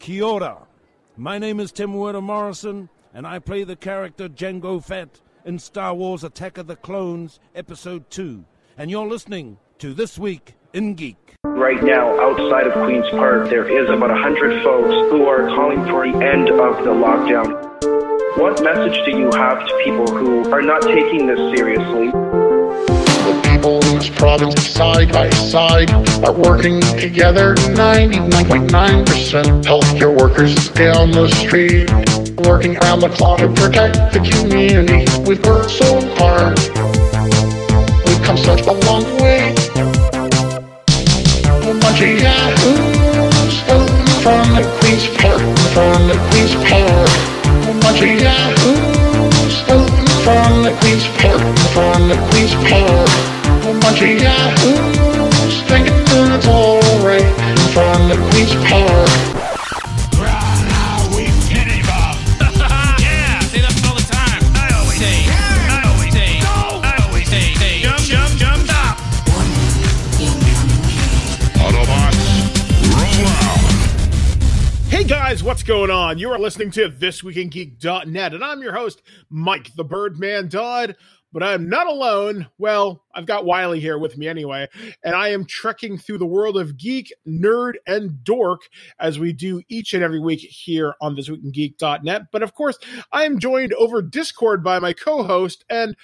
Kia ora. My name is Tim Werner Morrison, and I play the character Jango Fett in Star Wars Attack of the Clones Episode 2. And you're listening to This Week in Geek. Right now, outside of Queen's Park, there is about 100 folks who are calling for the end of the lockdown. What message do you have to people who are not taking this seriously? The people in this province, side by side, are working together. 99.9% healthcare workers down the street, working around the clock to protect the community. We've worked so hard. We've come such a long way. A bunch of yahoos from the Queen's Park, from the Queen's Park. A bunch of yahoos from the Queen's Park, from the Queen's Park. A bunch of yahoos thinking it's alright from the Queen's Park. We pity Bob. Yeah, say that all the time. I always say, go. I always say, jump, stop. Autobots, roll out. Hey guys, what's going on? You are listening to ThisWeekInGeek.net, and I'm your host, Mike the Birdman Dodd. But I'm not alone. Well, I've got Wiley here with me anyway, and I am trekking through the world of geek, nerd, and dork as we do each and every week here on ThisWeekInGeek.net. But of course, I am joined over Discord by my co-host and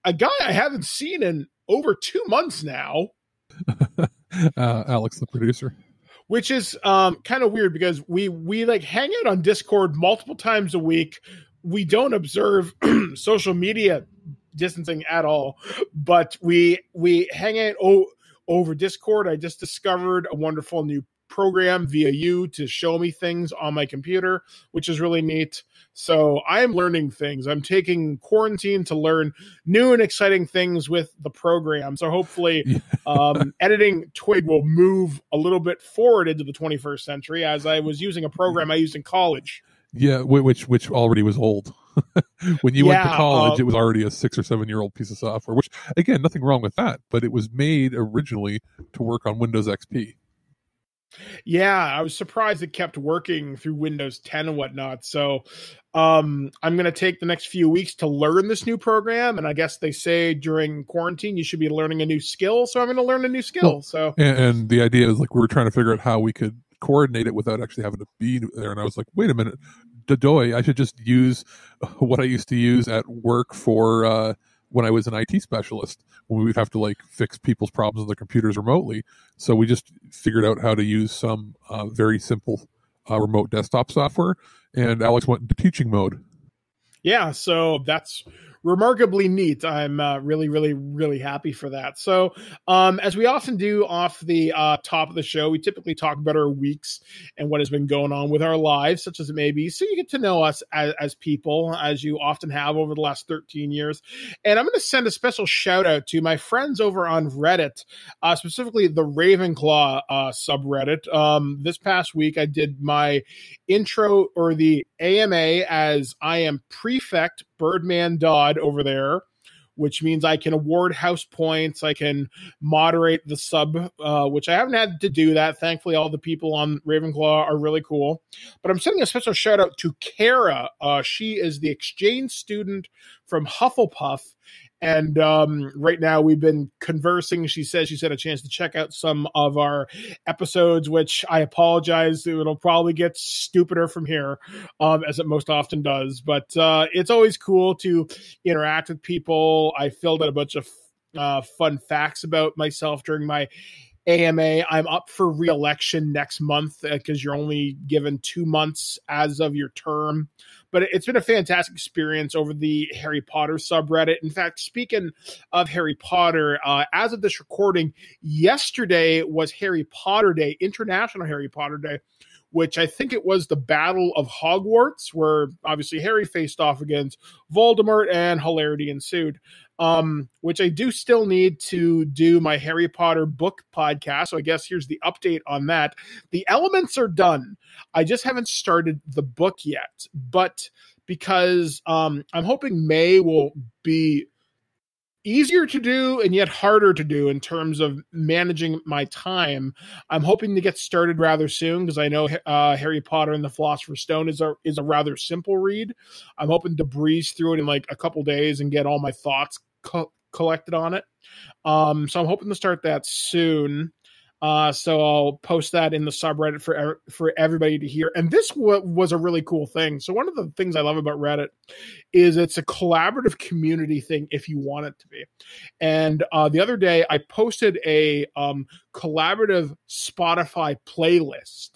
a guy I haven't seen in over 2 months now. Alex, the producer. Which is kind of weird because we like hang out on Discord multiple times a week. We don't observe social media distancing at all, but we hang out over Discord. I just discovered a wonderful new program via you to show me things on my computer, which is really neat. So I am learning things. I'm taking quarantine to learn new and exciting things with the program. So hopefully editing TWIG will move a little bit forward into the 21st century, as I was using a program I used in college. Yeah, which already was old. When you went to college, it was already a 6 or 7 year old piece of software, which, again, nothing wrong with that, but it was made originally to work on Windows XP. Yeah, I was surprised it kept working through Windows 10 and whatnot. So I'm going to take the next few weeks to learn this new program. And I guess they say during quarantine, you should be learning a new skill. So I'm going to learn a new skill. And the idea is, like, we were trying to figure out how we could coordinate it without actually having to be there. And I was like, wait a minute, Dodoy, I should just use what I used to use at work for when I was an IT specialist, when we would have to like fix people's problems on their computers remotely. So we just figured out how to use some very simple remote desktop software, and Alex went into teaching mode. Yeah, so that's remarkably neat. I'm really, really, really happy for that. So as we often do off the top of the show, we typically talk about our weeks and what has been going on with our lives, such as it may be. So you get to know us as people, as you often have over the last 13 years. And I'm going to send a special shout out to my friends over on Reddit, specifically the Ravenclaw subreddit. This past week, I did my intro, or the AMA, as I am Prefect Birdman Dodd over there, which means I can award house points. I can moderate the sub, which I haven't had to do that. Thankfully, all the people on Ravenclaw are really cool. But I'm sending a special shout out to Kara. She is the exchange student from Hufflepuff. And right now we've been conversing. She said she's had a chance to check out some of our episodes, which I apologize. It'll probably get stupider from here, as it most often does. But it's always cool to interact with people. I filled out a bunch of fun facts about myself during my AMA. I'm up for re-election next month because you're only given 2 months as of your term. But it's been a fantastic experience over the Harry Potter subreddit. In fact, speaking of Harry Potter, as of this recording, yesterday was Harry Potter Day, International Harry Potter Day, which I think it was the Battle of Hogwarts, where obviously Harry faced off against Voldemort and hilarity ensued. Which I do still need to do my Harry Potter book podcast. So I guess here's the update on that. The elements are done. I just haven't started the book yet, but because I'm hoping May will be easier to do and yet harder to do in terms of managing my time. I'm hoping to get started rather soon because I know Harry Potter and the Philosopher's Stone is a rather simple read. I'm hoping to breeze through it in like a couple days and get all my thoughts collected on it. So I'm hoping to start that soon. So I'll post that in the subreddit for everybody to hear. And this was a really cool thing. So one of the things I love about Reddit is it's a collaborative community thing if you want it to be. And the other day I posted a collaborative Spotify playlist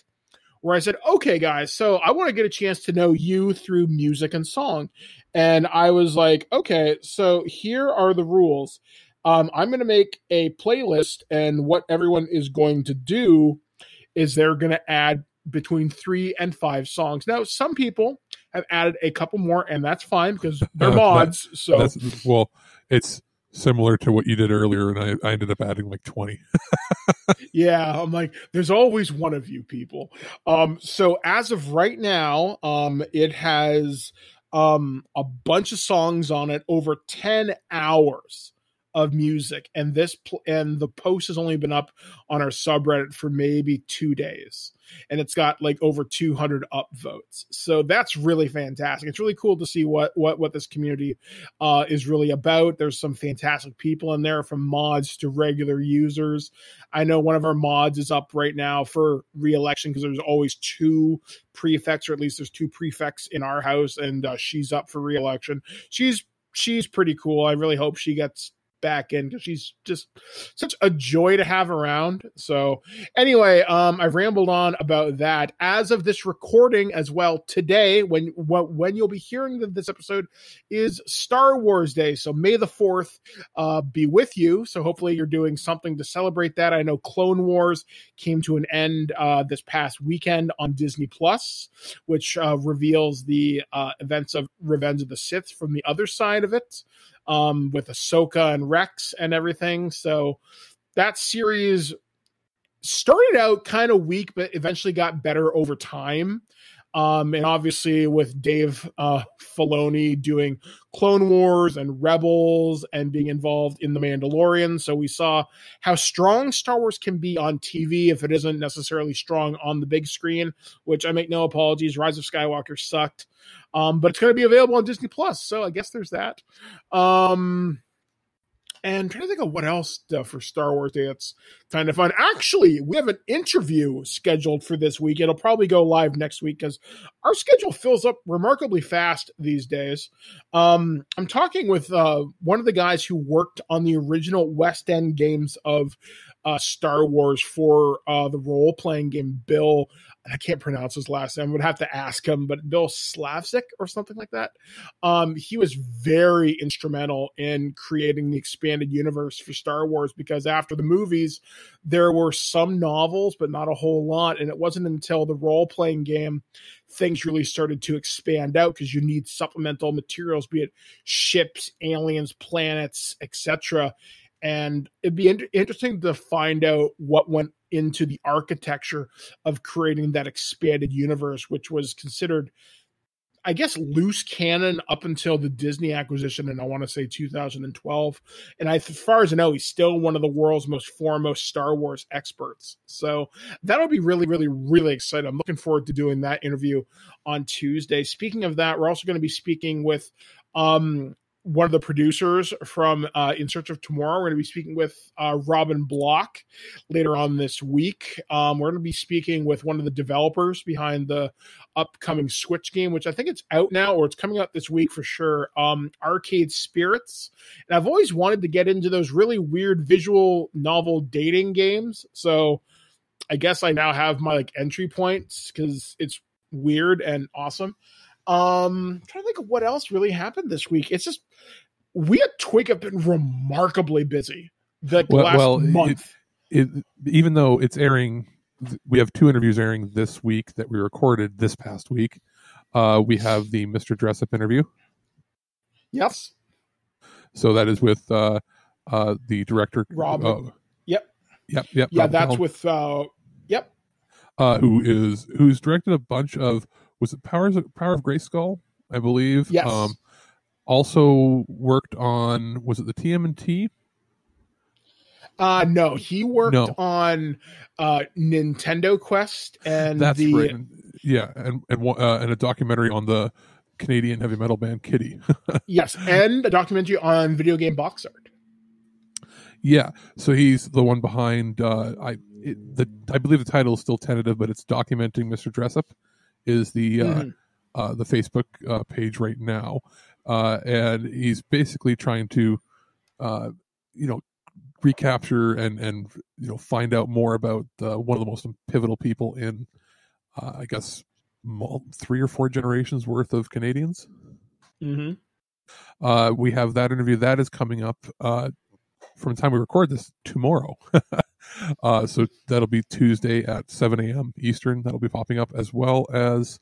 where I said, okay, guys, so I want to get a chance to know you through music and song. And I was like, okay, so here are the rules. I'm going to make a playlist, and what everyone is going to do is they're going to add between 3 and 5 songs. Now, some people have added a couple more, and that's fine because they're mods. Well, it's similar to what you did earlier, and I ended up adding like 20. Yeah, I'm like, there's always one of you people. So as of right now, it has a bunch of songs on it, over 10 hours of music, and the post has only been up on our subreddit for maybe 2 days, and it's got like over 200 upvotes. So that's really fantastic. It's really cool to see what this community is really about. There's some fantastic people in there, from mods to regular users. I know one of our mods is up right now for re-election because there's always 2 prefects, or at least there's 2 prefects in our house, and she's up for re-election. She's pretty cool. I really hope she gets back in because she's just such a joy to have around. So anyway, I've rambled on about that. As of this recording as well, today, when you'll be hearing this episode, is Star Wars Day. So May the 4th be with you. So hopefully you're doing something to celebrate that. I know Clone Wars came to an end this past weekend on Disney Plus, which reveals the events of Revenge of the Sith from the other side of it, with Ahsoka and Rex and everything. So that series started out kind of weak, but eventually got better over time. And obviously with Dave Filoni doing Clone Wars and Rebels and being involved in The Mandalorian. So we saw how strong Star Wars can be on TV if it isn't necessarily strong on the big screen, which I make no apologies. Rise of Skywalker sucked. But it's going to be available on Disney Plus. So I guess there's that. And trying to think of what else for Star Wars Day that's kind of fun. Actually, we have an interview scheduled for this week. It'll probably go live next week because our schedule fills up remarkably fast these days. I'm talking with one of the guys who worked on the original West End games of Star Wars for the role-playing game, Bill. I can't pronounce his last name. I would have to ask him, but Bill Slavzik or something like that. He was very instrumental in creating the expanded universe for Star Wars, because after the movies, there were some novels, but not a whole lot. And it wasn't until the role-playing game things really started to expand out, because you need supplemental materials, be it ships, aliens, planets, etc. And it'd be interesting to find out what went into the architecture of creating that expanded universe, which was considered, I guess, loose canon up until the Disney acquisition, and I want to say 2012. And as far as I know, he's still one of the world's most foremost Star Wars experts. So that'll be really, really, really exciting. I'm looking forward to doing that interview on Tuesday. Speaking of that, we're also going to be speaking with one of the producers from In Search of Tomorrow. We're going to be speaking with Robin Block later on this week. We're going to be speaking with one of the developers behind the upcoming Switch game, which I think it's out now, or it's coming out this week for sure, Arcade Spirits. And I've always wanted to get into those really weird visual novel dating games. So I guess I now have my entry points because it's weird and awesome. Trying to think of what else really happened this week. It's just, we at TWIG have been remarkably busy the last month. Even though it's airing, we have 2 interviews airing this week that we recorded this past week. We have the Mr. Dressup interview. Yes. So that is with the director, Rob. Yep. Yeah, Rob that's with who's directed a bunch of, was it Power of Grayskull, I believe? Yes. Also worked on, was it the TMNT? No, he worked on Nintendo Quest and that's right. Yeah, and a documentary on the Canadian heavy metal band Kitty. Yes, and a documentary on video game box art. Yeah, so he's the one behind. I believe the title is still tentative, but it's documenting Mr. Dressup. Is the Facebook page right now, and he's basically trying to, recapture and find out more about one of the most pivotal people in, I guess, 3 or 4 generations worth of Canadians. Mm-hmm. We have that interview that is coming up from the time we record this tomorrow. So that'll be Tuesday at 7 a.m. Eastern. That'll be popping up, as well as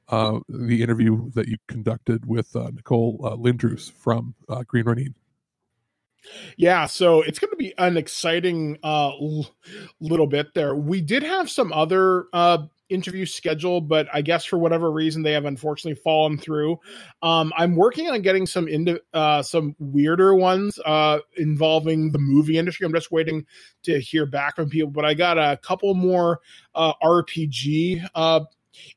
the interview that you conducted with Nicole Lindroos from Green Running. Yeah, so it's going to be an exciting little bit there. We did have some other interviews scheduled, but I guess for whatever reason they have unfortunately fallen through. I'm working on getting some weirder ones involving the movie industry. I'm just waiting to hear back from people, but I got a couple more RPG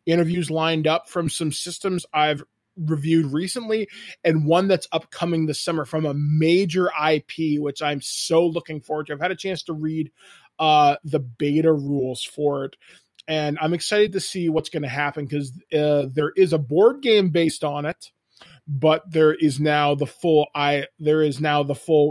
interviews lined up from some systems I've reviewed recently, and one that's upcoming this summer from a major IP, which I'm so looking forward to. I've had a chance to read the beta rules for it, and I'm excited to see what's going to happen, because there is a board game based on it, but there is now the full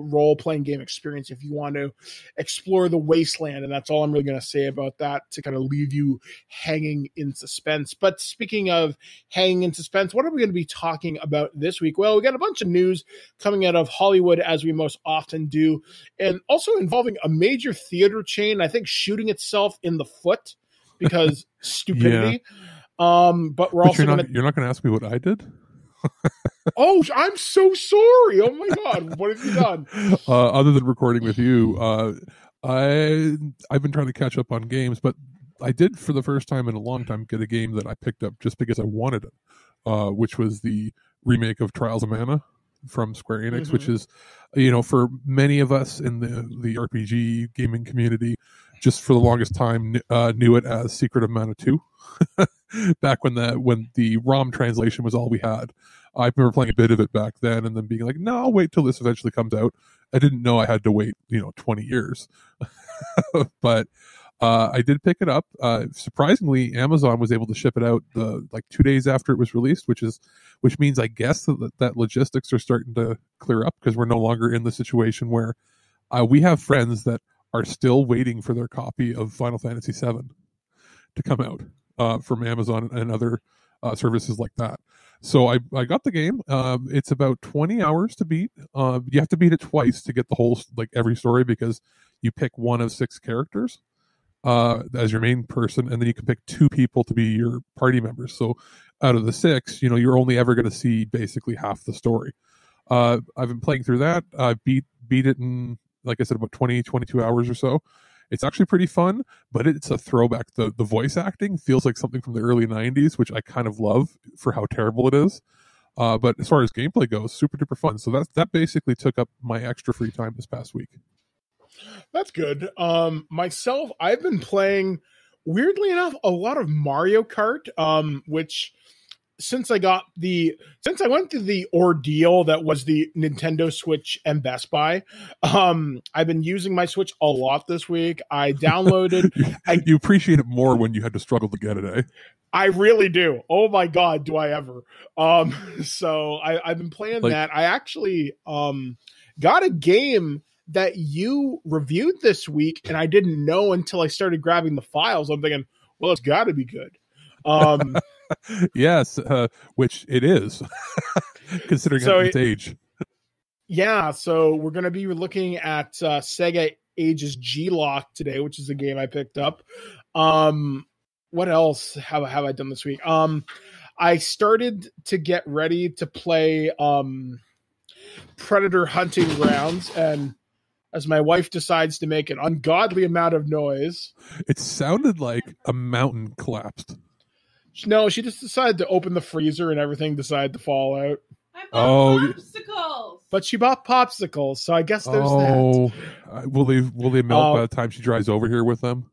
role-playing game experience if you want to explore the wasteland, and that's all I'm really going to say about that, to kind of leave you hanging in suspense. But speaking of hanging in suspense, what are we going to be talking about this week? Well, we got a bunch of news coming out of Hollywood, as we most often do, and also involving a major theater chain, I think, shooting itself in the foot because stupidity. Yeah. But you're not going to ask me what I did? Oh, I'm so sorry. Oh my God. What have you done? Other than recording with you, I've been trying to catch up on games, but I did, for the first time in a long time, get a game that I picked up just because I wanted it, which was the remake of Trials of Mana from Square Enix, which is, for many of us in the RPG gaming community, just for the longest time knew it as Secret of Mana 2. Back when the ROM translation was all we had. I remember playing a bit of it back then and then being like, no, I'll wait till this eventually comes out. I didn't know I had to wait, 20 years. But I did pick it up. Surprisingly, Amazon was able to ship it out 2 days after it was released, which means I guess that logistics are starting to clear up, because we're no longer in the situation where we have friends that are still waiting for their copy of Final Fantasy VII to come out from Amazon and other services like that. So I got the game. It's about 20 hours to beat. You have to beat it twice to get the whole, every story, because you pick one of 6 characters as your main person, and then you can pick 2 people to be your party members. So out of the 6, you're only ever going to see basically half the story. I've been playing through that. I beat it in, like I said, about 22 hours or so. It's actually pretty fun, but it's a throwback. The voice acting feels like something from the early 90s, which I kind of love for how terrible it is. But as far as gameplay goes, super duper fun. So that basically took up my extra free time this past week. That's good. Myself, I've been playing, weirdly enough, a lot of Mario Kart, which since I went through the ordeal that was the Nintendo Switch and Best Buy, I've been using my Switch a lot this week. I downloaded. You appreciate it more when you had to struggle to get it, eh? I really do. Oh my God, do I ever? So I've been playing that. I actually got a game that you reviewed this week, and I didn't know until I started grabbing the files. I'm thinking, well, it's got to be good. Yes, which it is, considering its age. Yeah, so we're going to be looking at SEGA Age's G-LOC today, which is a game I picked up. What else have I done this week? I started to get ready to play Predator Hunting Grounds, and as my wife decides to make an ungodly amount of noise. It sounded like a mountain collapsed. No, she just decided to open the freezer and everything decided to fall out. I Oh, bought popsicles. But she bought popsicles, so I guess there's that. Will they melt by the time she drives over here with them?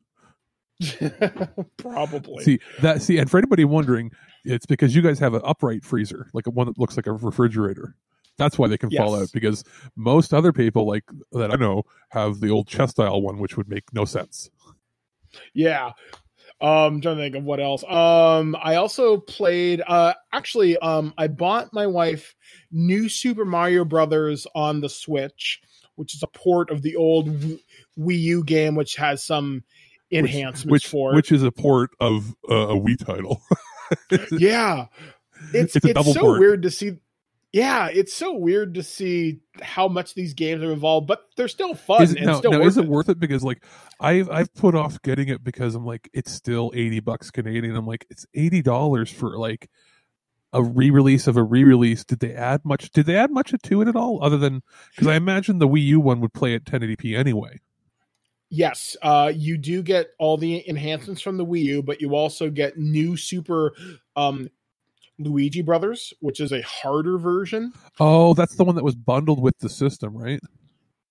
Probably. See, and for anybody wondering, it's because you guys have an upright freezer, like one that looks like a refrigerator. That's why they can fall out, because most other people like that I know have the old chest style one, which would make no sense. Yeah. I'm trying to think of what else. I also played, I bought my wife New Super Mario Brothers on the Switch, which is a port of the old Wii U game, which has some enhancements for it. Which is a port of a Wii title. Yeah. It's a double so port. weird to see. Yeah, it's so weird to see how much these games are involved, but they're still fun. Is it worth it? Because like I've put off getting it because I'm like, it's still $80 Canadian. I'm like, it's $80 for like a re-release of a re-release. Did they add much to it at all? Other than, because I imagine the Wii U one would play at 1080p anyway. Yes, you do get all the enhancements from the Wii U, but you also get New Super Luigi Brothers, which is a harder version. Oh, that's the one that was bundled with the system, right?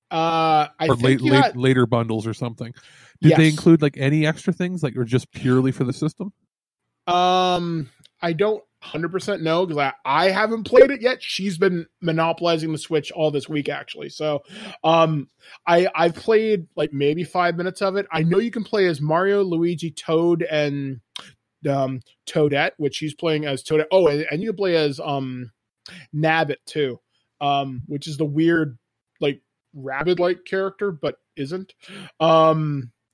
I think later bundles or something. Did they include like any extra things, like, or just purely for the system? I don't 100% know, because I haven't played it yet. She's been monopolizing the Switch all this week, actually. So, I've played like maybe 5 minutes of it. I know you can play as Mario, Luigi, Toad, and Toadette, which she's playing as Toadette. Oh, and you can play as Nabbit too, which is the weird like rabbit-like character, but isn't.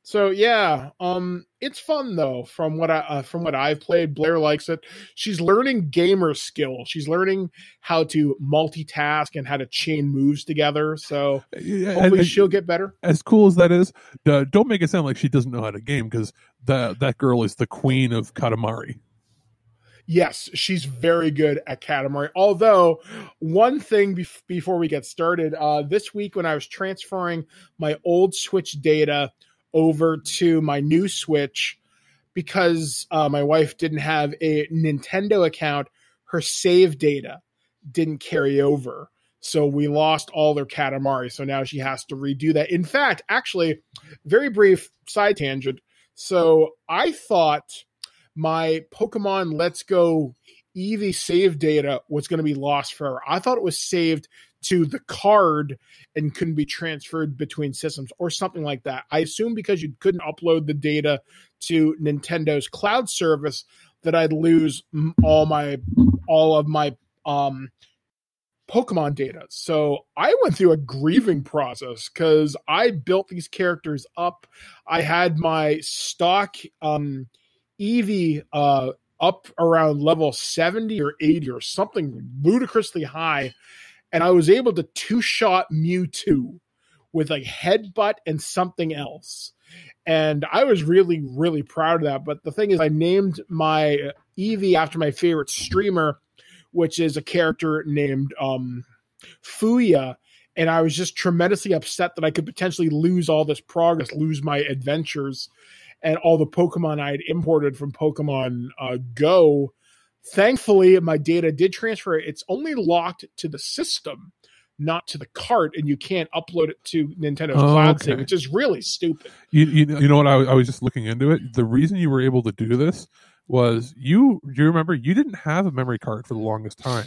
So yeah, it's fun though. From what I've played, Blair likes it. She's learning gamer skill. She's learning how to multitask and how to chain moves together. So hopefully she'll get better. As cool as that is, don't make it sound like she doesn't know how to game, because that girl is the queen of Katamari. Yes, she's very good at Katamari. Although, one thing before we get started, this week when I was transferring my old Switch data over to my new Switch, because my wife didn't have a Nintendo account, her save data didn't carry over. So we lost all their Katamari. So now she has to redo that. In fact, actually, very brief side tangent. So I thought my Pokemon Let's Go Eevee save data was going to be lost forever. I thought it was saved to the card and couldn't be transferred between systems or something like that. I assume because you couldn't upload the data to Nintendo's cloud service that I'd lose all of my Pokemon data. So I went through a grieving process because I built these characters up. I had my stock Eevee up around level 70 or 80 or something ludicrously high. And I was able to two-shot Mewtwo with a headbutt and something else. And I was really, really proud of that. But the thing is, I named my Eevee after my favorite streamer, which is a character named Fuya. And I was just tremendously upset that I could potentially lose all this progress, lose my adventures, and all the Pokemon I had imported from Pokemon Go. Thankfully, my data did transfer. It's only locked to the system, not to the cart, and you can't upload it to Nintendo's cloud save, which is really stupid. You know what? I was just looking into it. The reason you were able to do this was do you remember you didn't have a memory card for the longest time.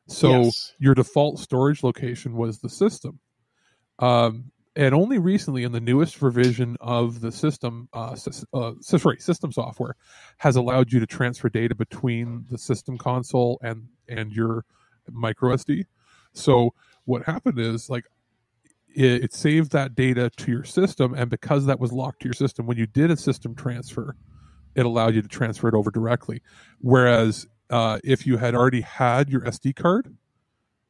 So your default storage location was the system. And only recently, in the newest revision of the system, system software has allowed you to transfer data between the system console and your micro SD. So what happened is, like, it saved that data to your system, and because that was locked to your system, when you did a system transfer, it allowed you to transfer it over directly. Whereas if you had already had your SD card,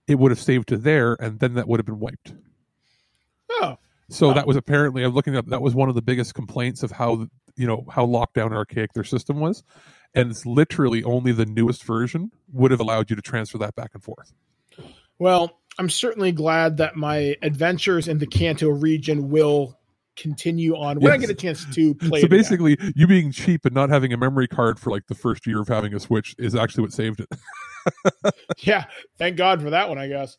it would have saved to there, and then that would have been wiped. Oh. So that was apparently, I'm looking up, that was one of the biggest complaints of how locked down archaic their system was. And it's literally only the newest version would have allowed you to transfer that back and forth. Well, I'm certainly glad that my adventures in the Kanto region will continue on when I get a chance to play. So basically, you being cheap and not having a memory card for like the first year of having a Switch is actually what saved it. Yeah, thank God for that one, I guess.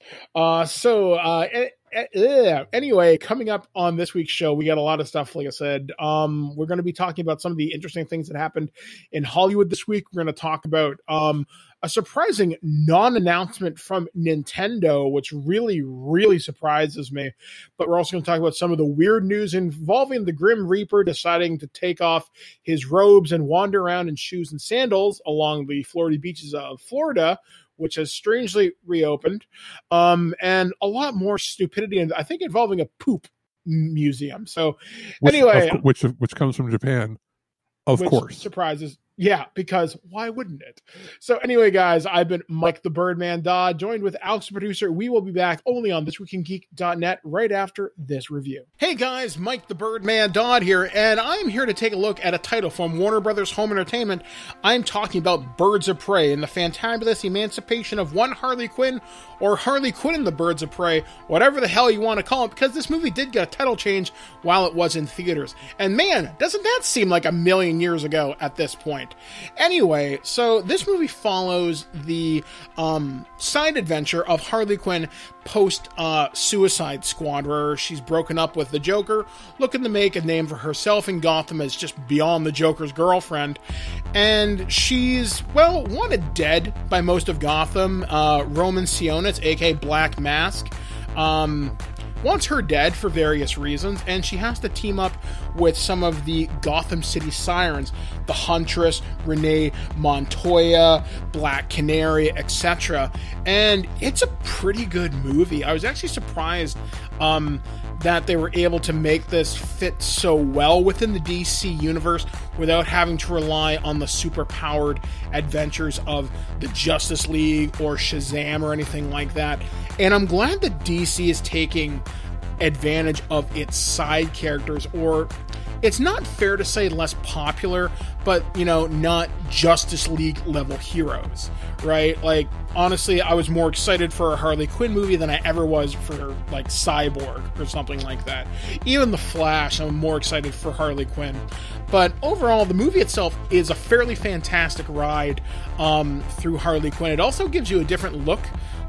Anyway, coming up on this week's show, we got a lot of stuff, like I said. We're going to be talking about some of the interesting things that happened in Hollywood this week. We're going to talk about a surprising non-announcement from Nintendo, which really, really surprises me. But we're also going to talk about some of the weird news involving the Grim Reaper deciding to take off his robes and wander around in shoes and sandals along the Florida beaches of Florida, which has strangely reopened, and a lot more stupidity, and I think involving a poop museum. So anyway, which comes from Japan, of course. Surprises. Yeah, because why wouldn't it? So anyway, guys, I've been Mike the Birdman Dodd, joined with Alex the producer. We will be back only on ThisWeekInGeek.net right after this review. Hey guys, Mike the Birdman Dodd here, and I'm here to take a look at a title from Warner Brothers Home Entertainment. I'm talking about Birds of Prey and the fantabulous emancipation of one Harley Quinn, or Harley Quinn and the Birds of Prey, whatever the hell you want to call it, because this movie did get a title change while it was in theaters. And man, doesn't that seem like a million years ago at this point? Anyway, so this movie follows the side adventure of Harley Quinn post Suicide Squad, where she's broken up with the Joker, looking to make a name for herself in Gotham as just beyond the Joker's girlfriend. And she's, well, wanted dead by most of Gotham. Roman Sionis, aka Black Mask, wants her dead for various reasons, and she has to team up with some of the Gotham City sirens, the Huntress, Renee Montoya, Black Canary, etc. And it's a pretty good movie. I was actually surprised that they were able to make this fit so well within the DC universe without having to rely on the super-powered adventures of the Justice League or Shazam or anything like that. And I'm glad that DC is taking advantage of its side characters, or it's not fair to say less popular, but, you know, not Justice League level heroes, right? Like, honestly, I was more excited for a Harley Quinn movie than I ever was for, like, Cyborg or something like that. Even The Flash, I'm more excited for Harley Quinn. But overall, the movie itself is a fairly fantastic ride through Harley Quinn. It also gives you a different look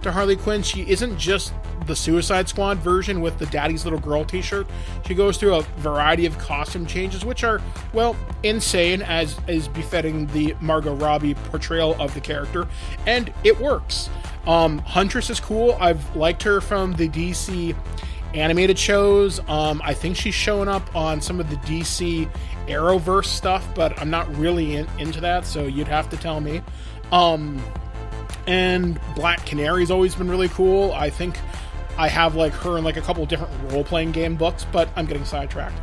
to Harley Quinn. She isn't just the Suicide Squad version with the Daddy's Little Girl t-shirt. She goes through a variety of costume changes, which are, well, insane, as is befitting the Margot Robbie portrayal of the character, and it works. Huntress is cool. I've liked her from the DC animated shows. I think she's showing up on some of the DC Arrowverse stuff, but I'm not really into that, so you'd have to tell me. And Black Canary's always been really cool. I think I have like her in like a couple of different role-playing game books, but I'm getting sidetracked.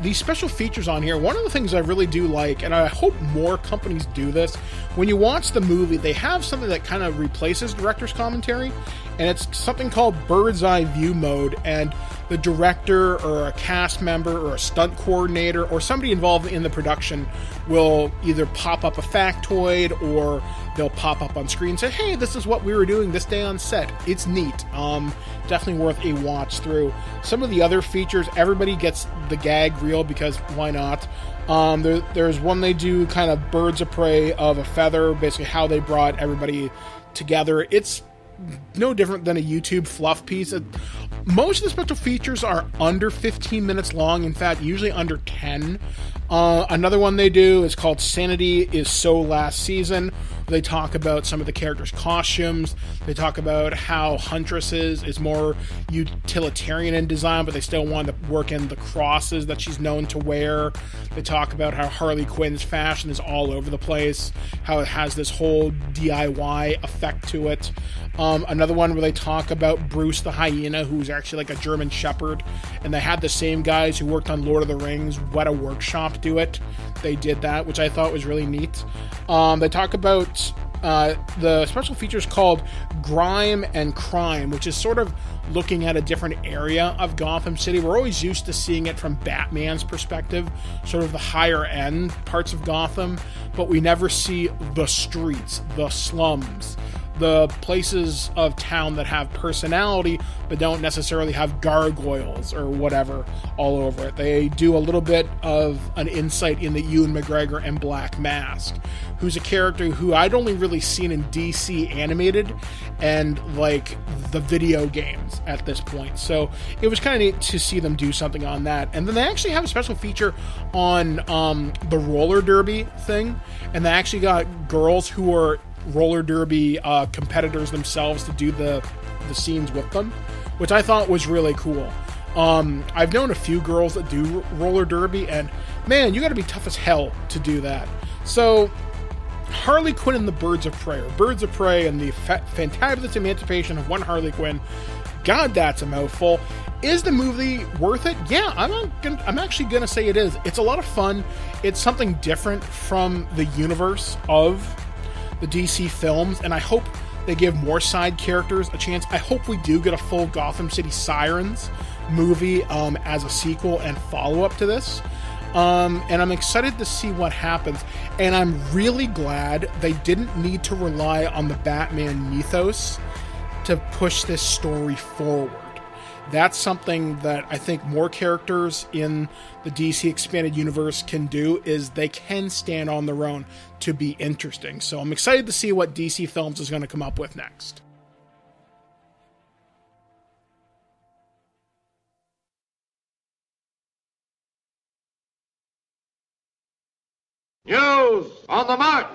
These special features on here, one of the things I really do like, and I hope more companies do this, when you watch the movie, they have something that kind of replaces director's commentary, and it's something called bird's eye view mode, and the director or a cast member or a stunt coordinator or somebody involved in the production will either pop up a factoid, or they'll pop up on screen and say, hey, this is what we were doing this day on set. It's neat. Definitely worth a watch through. Some of the other features, everybody gets the gag reel, because why not? There's one they do, kind of Birds of Prey of a feather, basically how they brought everybody together. It's no different than a YouTube fluff piece. Most of the special features are under 15 minutes long. In fact, usually under 10. Another one they do is called Sanity is So Last Season. They talk about some of the characters' costumes. They talk about how Huntress is more utilitarian in design, but they still want to work in the crosses that she's known to wear. They talk about how Harley Quinn's fashion is all over the place, how it has this whole DIY effect to it. Another one where they talk about Bruce the Hyena, who's actually like a German Shepherd, and they had the same guys who worked on Lord of the Rings, Weta Workshop, do it. They did that, which I thought was really neat. They talk about the special features called Grime and Crime, which is sort of looking at a different area of Gotham City. We're always used to seeing it from Batman's perspective, sort of the higher end parts of Gotham, but we never see the streets, the slums, the places of town that have personality but don't necessarily have gargoyles or whatever all over it. They do a little bit of an insight in the Ewan McGregor and Black Mask, who's a character who I'd only really seen in DC animated and like the video games at this point. So it was kind of neat to see them do something on that. And then they actually have a special feature on the roller derby thing, and they actually got girls who are roller derby competitors themselves to do the scenes with them, which I thought was really cool. I've known a few girls that do roller derby, and man, you got to be tough as hell to do that. So Harley Quinn and the Birds of Prey, or Birds of Prey and the Fantabulous Emancipation of One Harley Quinn. God, that's a mouthful. Is the movie worth it? Yeah, I'm actually gonna say it is. It's a lot of fun. It's something different from the universe of the DC films, and I hope they give more side characters a chance. I hope we do get a full Gotham City Sirens movie as a sequel and follow-up to this. And I'm excited to see what happens. And I'm really glad they didn't need to rely on the Batman mythos to push this story forward. That's something that I think more characters in the DC Expanded Universe can do, is they can stand on their own to be interesting. So I'm excited to see what DC Films is going to come up with next. News on the march.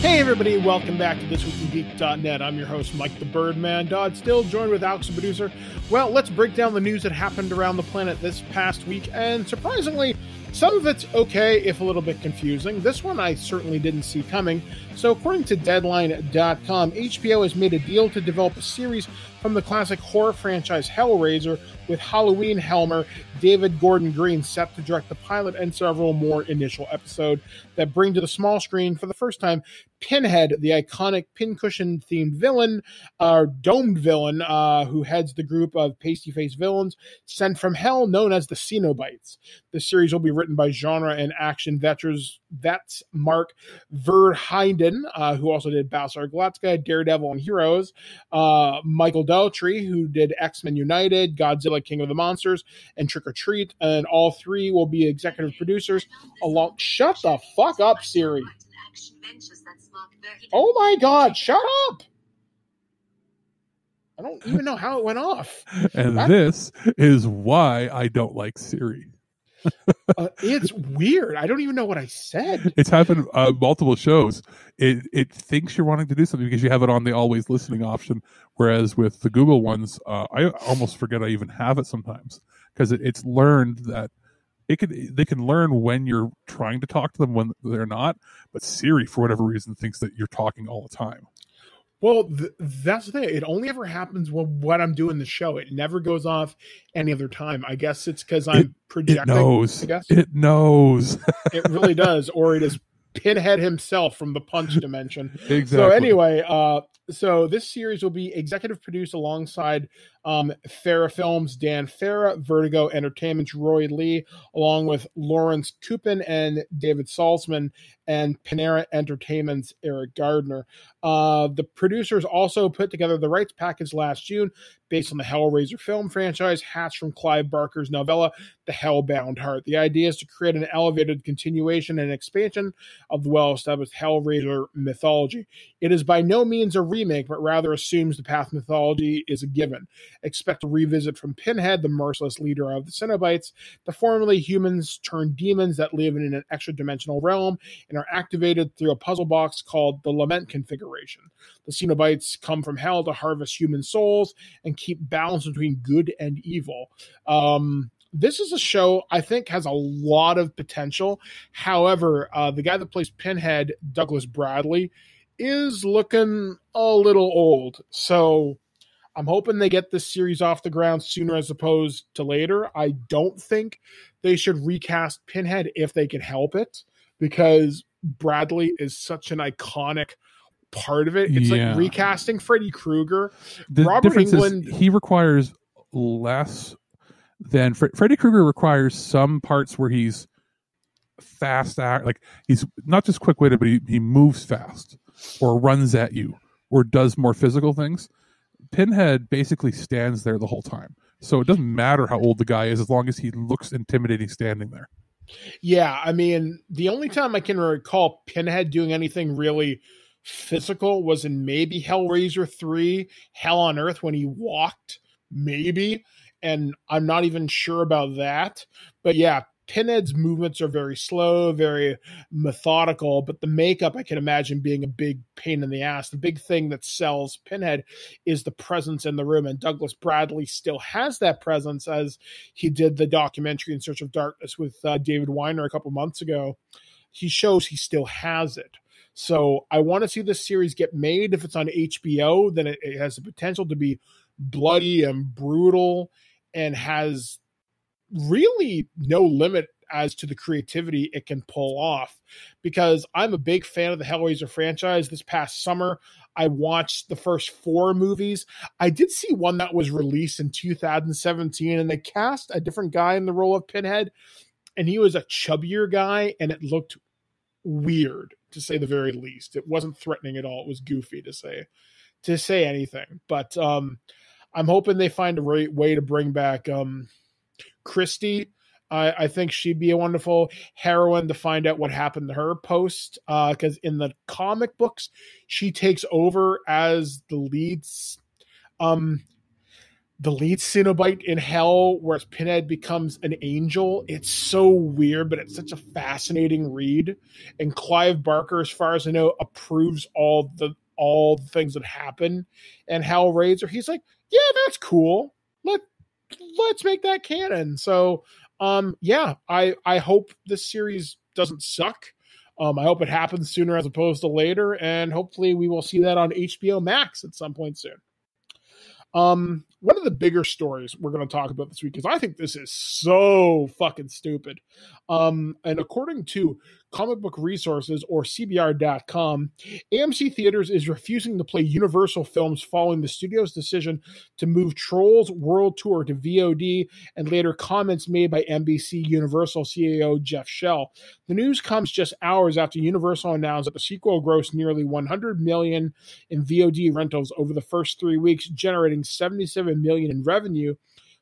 Hey everybody, welcome back to ThisWeekInGeek.net. I'm your host, Mike the Birdman Dodd, still joined with Alex the producer. Well, let's break down the news that happened around the planet this past week, and surprisingly, some of it's okay, if a little bit confusing. This one I certainly didn't see coming. So according to Deadline.com, HBO has made a deal to develop a series from the classic horror franchise Hellraiser, with Halloween Helmer David Gordon Green set to direct the pilot and several more initial episodes that bring to the small screen for the first time Pinhead, the iconic pincushion-themed villain, domed villain, who heads the group of pasty-faced villains sent from hell known as the Cenobites. The series will be written by genre and action vets Mark Verheiden, who also did Battlestar Galactica, Daredevil, and Heroes, Michael Daltrey, who did X-Men United, Godzilla King of the Monsters, and Trick or Treat, and all three will be executive producers along... Shut the fuck up, Siri. Oh my god, shut up! I don't even know how it went off. And this is why I don't like Siri. It's weird. I don't even know what I said. It's happened multiple shows. It thinks you're wanting to do something because you have it on the always listening option, whereas with the Google ones, I almost forget I even have it sometimes, because it's learned that they can learn when you're trying to talk to them when they're not, but Siri, for whatever reason, thinks that you're talking all the time. Well, that's the thing. It only ever happens when I'm doing the show. It never goes off any other time. I guess it's because I'm projecting. It knows. I guess. It knows. It really does. Or it is Pinhead himself from the Punch dimension. Exactly. So anyway, so this series will be executive produced alongside Farah Films' Dan Farah, Vertigo Entertainment's Roy Lee, along with Lawrence Kupin and David Salzman, and Panera Entertainment's Eric Gardner. The producers also put together the rights package last June based on the Hellraiser film franchise, hatched from Clive Barker's novella, The Hellbound Heart. The idea is to create an elevated continuation and expansion of the well-established Hellraiser mythology. It is by no means a remake, but rather assumes the path mythology is a given. Expect a revisit from Pinhead, the merciless leader of the Cenobites, the formerly humans turned demons that live in an extra-dimensional realm and are activated through a puzzle box called the Lament configuration. The Cenobites come from hell to harvest human souls and keep balance between good and evil. This is a show I think has a lot of potential. However, the guy that plays Pinhead, Douglas Bradley, is looking a little old. So I'm hoping they get this series off the ground sooner as opposed to later. I don't think they should recast Pinhead if they can help it, because Bradley is such an iconic part of it. It's like recasting Freddy Krueger. The Robert Englund, he requires less than Freddy Krueger requires some parts where he's fast act. Like he's not just quick-witted, but he moves fast or runs at you or does more physical things. Pinhead basically stands there the whole time. So it doesn't matter how old the guy is as long as he looks intimidating standing there. Yeah, I mean, the only time I can recall Pinhead doing anything really physical was in maybe Hellraiser 3, Hell on Earth, when he walked, maybe. And I'm not even sure about that. But yeah, Pinhead's movements are very slow, very methodical, but the makeup, I can imagine being a big pain in the ass. The big thing that sells Pinhead is the presence in the room, and Douglas Bradley still has that presence, as he did the documentary In Search of Darkness with David Weiner a couple months ago. He shows he still has it. So I want to see this series get made. If it's on HBO, then it has the potential to be bloody and brutal and has really no limit as to the creativity it can pull off, because I'm a big fan of the Hellraiser franchise. This past summer, I watched the first 4 movies. I did see one that was released in 2017, and they cast a different guy in the role of Pinhead, and he was a chubbier guy, and it looked weird, to say the very least. It wasn't threatening at all. It was goofy to say anything. But I'm hoping they find a way to bring back Christy. I think she'd be a wonderful heroine to find out what happened to her post, because in the comic books, she takes over as the lead Cenobite in Hell, whereas Pinhead becomes an angel. It's so weird, but it's such a fascinating read. And Clive Barker, as far as I know, approves all the things that happen in Hellraiser. He's like, yeah, that's cool. Let's make that canon. So, yeah, I hope this series doesn't suck. I hope it happens sooner as opposed to later, and hopefully we will see that on HBO Max at some point soon. One of the bigger stories we're going to talk about this week, because I think this is so fucking stupid. And according to Comic Book Resources, or CBR.com, AMC Theaters is refusing to play Universal films following the studio's decision to move Trolls World Tour to VOD, and later comments made by NBC Universal CEO Jeff Shell. The news comes just hours after Universal announced that the sequel grossed nearly $100 million in VOD rentals over the first 3 weeks, generating $77 million in revenue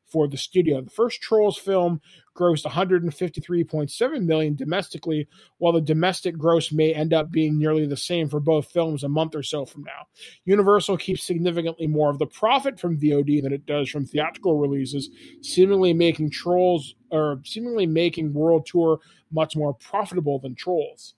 for the studio. The first Trolls film grossed $153.7 million domestically, while the domestic gross may end up being nearly the same for both films a month or so from now. Universal keeps significantly more of the profit from VOD than it does from theatrical releases, seemingly making World Tour much more profitable than Trolls.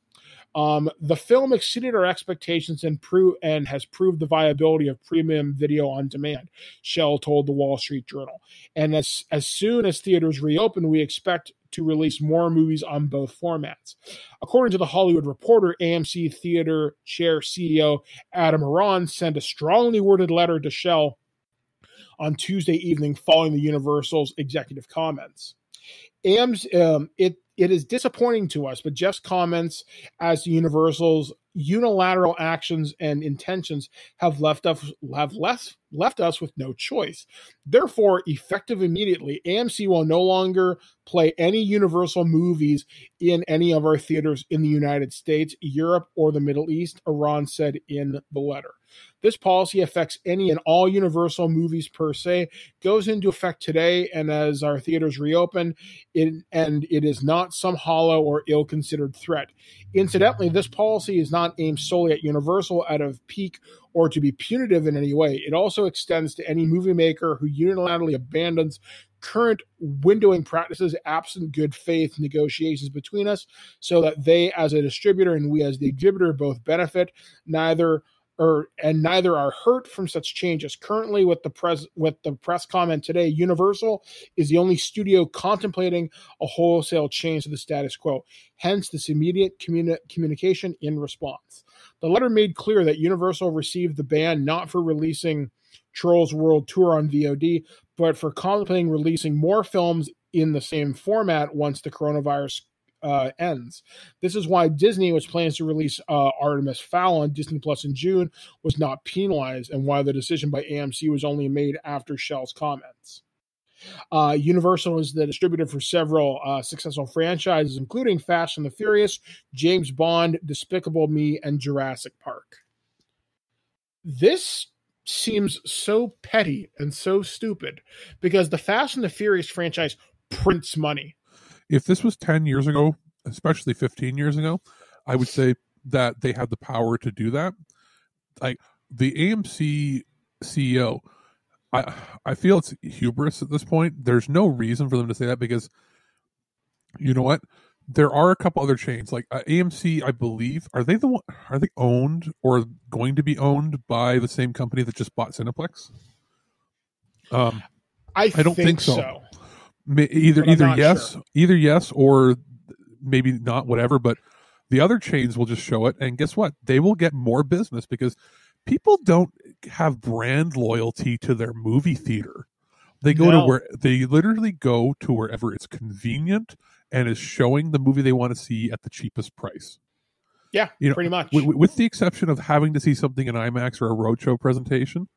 The film exceeded our expectations and has proved the viability of premium video on demand, Shell told the Wall Street Journal. And as soon as theaters reopen, we expect to release more movies on both formats. According to The Hollywood Reporter, AMC Theater Chair CEO Adam Aron sent a strongly worded letter to Shell on Tuesday evening following the Universal's executive comments. It is disappointing to us, but Jeff's comments as to Universal's unilateral actions and intentions have left us with no choice. Therefore, effective immediately, AMC will no longer play any Universal movies in any of our theaters in the United States, Europe, or the Middle East, Iran said in the letter. This policy affects any and all Universal movies per se, goes into effect today, and as our theaters reopen, it is not some hollow or ill-considered threat. Incidentally, this policy is not aimed solely at Universal out of pique or to be punitive in any way. It also extends to any movie maker who unilaterally abandons current windowing practices absent good faith negotiations between us, so that they as a distributor and we as the exhibitor both benefit, neither are hurt from such changes. Currently, with the press comment today, Universal is the only studio contemplating a wholesale change to the status quo. Hence, this immediate communication in response. The letter made clear that Universal received the ban not for releasing Trolls World Tour on VOD, but for contemplating releasing more films in the same format once the coronavirus ends. This is why Disney, which plans to release Artemis Fowl on Disney Plus in June, was not penalized, and why the decision by AMC was only made after Shell's comments. Universal is the distributor for several successful franchises, including Fast and the Furious, James Bond, Despicable Me, and Jurassic Park. This seems so petty and so stupid because the Fast and the Furious franchise prints money. If this was 10 years ago, especially 15 years ago, I would say that they had the power to do that. Like the AMC CEO, I feel it's hubris at this point. There's no reason for them to say that because, you know what? There are a couple other chains like AMC. I believe are they owned or going to be owned by the same company that just bought Cineplex? I don't think so. Either yes or maybe not. Whatever, but the other chains will just show it, and guess what? They will get more business because people don't have brand loyalty to their movie theater. They go to where they literally go to wherever it's convenient and is showing the movie they want to see at the cheapest price. Yeah, pretty much. With the exception of having to see something in IMAX or a roadshow presentation,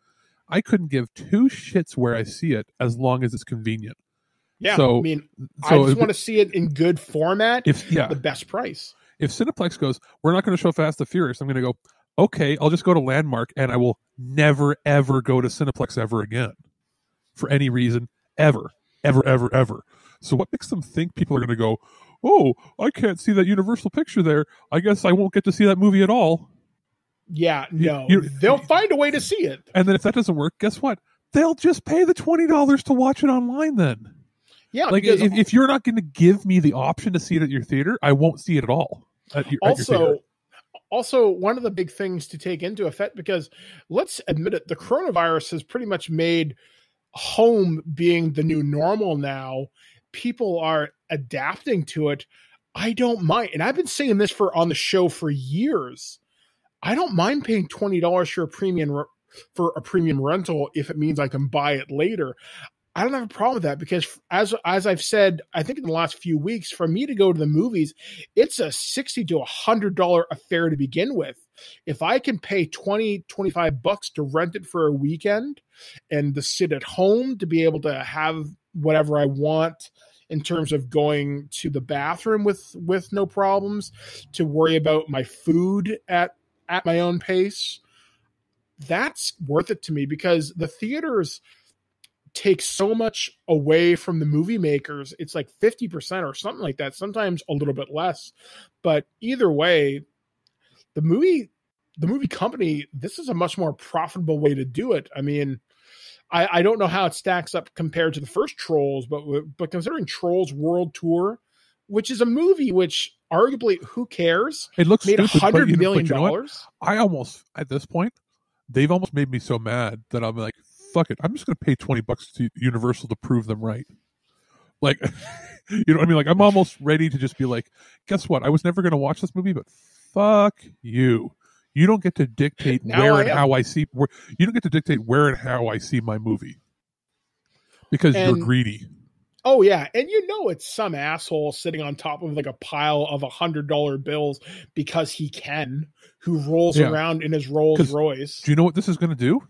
I couldn't give two shits where I see it as long as it's convenient. Yeah, so, I mean, I just want to see it in good format at the best price. If Cineplex goes, we're not going to show Fast and Furious, I'm going to go, okay, I'll just go to Landmark and I will never, ever go to Cineplex ever again for any reason, ever. So what makes them think people are going to go, oh, I can't see that Universal picture there. I guess I won't get to see that movie at all. Yeah, no. They'll find a way to see it. And then if that doesn't work, guess what? They'll just pay the $20 to watch it online then. Yeah, like if you're not going to give me the option to see it at your theater, I won't see it at all. At your theater. Also, one of the big things to take into effect, because let's admit it, the coronavirus has pretty much made home being the new normal now. People are adapting to it. I don't mind. And I've been saying this on the show for years. I don't mind paying $20 for a premium rental if it means I can buy it later. I don't have a problem with that because as I've said, I think in the last few weeks, for me to go to the movies, it's a $60 to $100 affair to begin with. If I can pay $20-$25 to rent it for a weekend and to sit at home to be able to have whatever I want in terms of going to the bathroom with no problems, to worry about my food at my own pace, that's worth it to me because the theaters take so much away from the movie makers. It's like 50% or something like that, sometimes a little bit less. But either way, the movie company, this is a much more profitable way to do it. I mean, I don't know how it stacks up compared to the first Trolls, but considering Trolls World Tour, which is a movie which arguably, who cares? It looks made stupid, $100 million. You know I almost, at this point, they've almost made me so mad that I'm like, fuck it, I'm just going to pay $20 to Universal to prove them right. Like, you know what I mean? Like, I'm almost ready to just be like, guess what? I was never going to watch this movie, but fuck you. You don't get to dictate where and how I see. You don't get to dictate where and how I see my movie because you're greedy. Oh yeah, and it's some asshole sitting on top of like a pile of $100 bills because he can, who rolls around in his Rolls Royce. Do you know what this is going to do?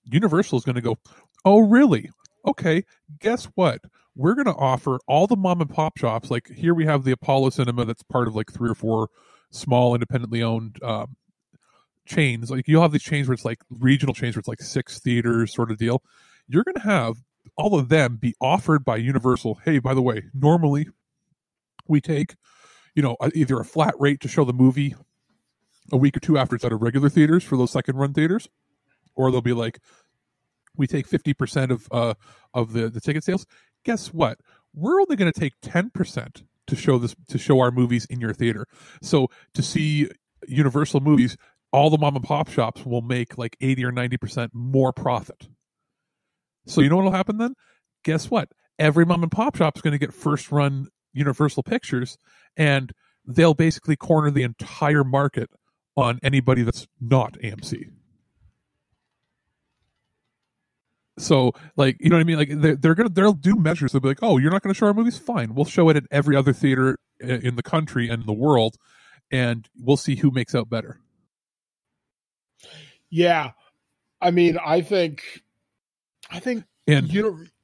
Universal is going to go, oh really? Okay, guess what? We're going to offer all the mom and pop shops. Like here we have the Apollo Cinema that's part of like 3 or 4 small independently owned chains. Like you'll have these chains where it's like regional chains where it's like 6 theaters sort of deal. You're going to have all of them be offered by Universal. Hey, by the way, normally we take, either a flat rate to show the movie a week or 2 after it's out of regular theaters for those second run theaters, or they'll be like, we take 50% of the ticket sales. Guess what? We're only going to take 10% to show our movies in your theater. So to see Universal movies, all the mom and pop shops will make like 80 or 90% more profit. So you know what will happen then? Guess what? Every mom and pop shop is going to get first run Universal pictures, and they'll basically corner the entire market on anybody that's not AMC. So, like, you know what I mean? Like, they'll do measures. They'll be like, oh, you're not going to show our movies? Fine. We'll show it at every other theater in the country and in the world, and we'll see who makes out better. Yeah. I mean, I think And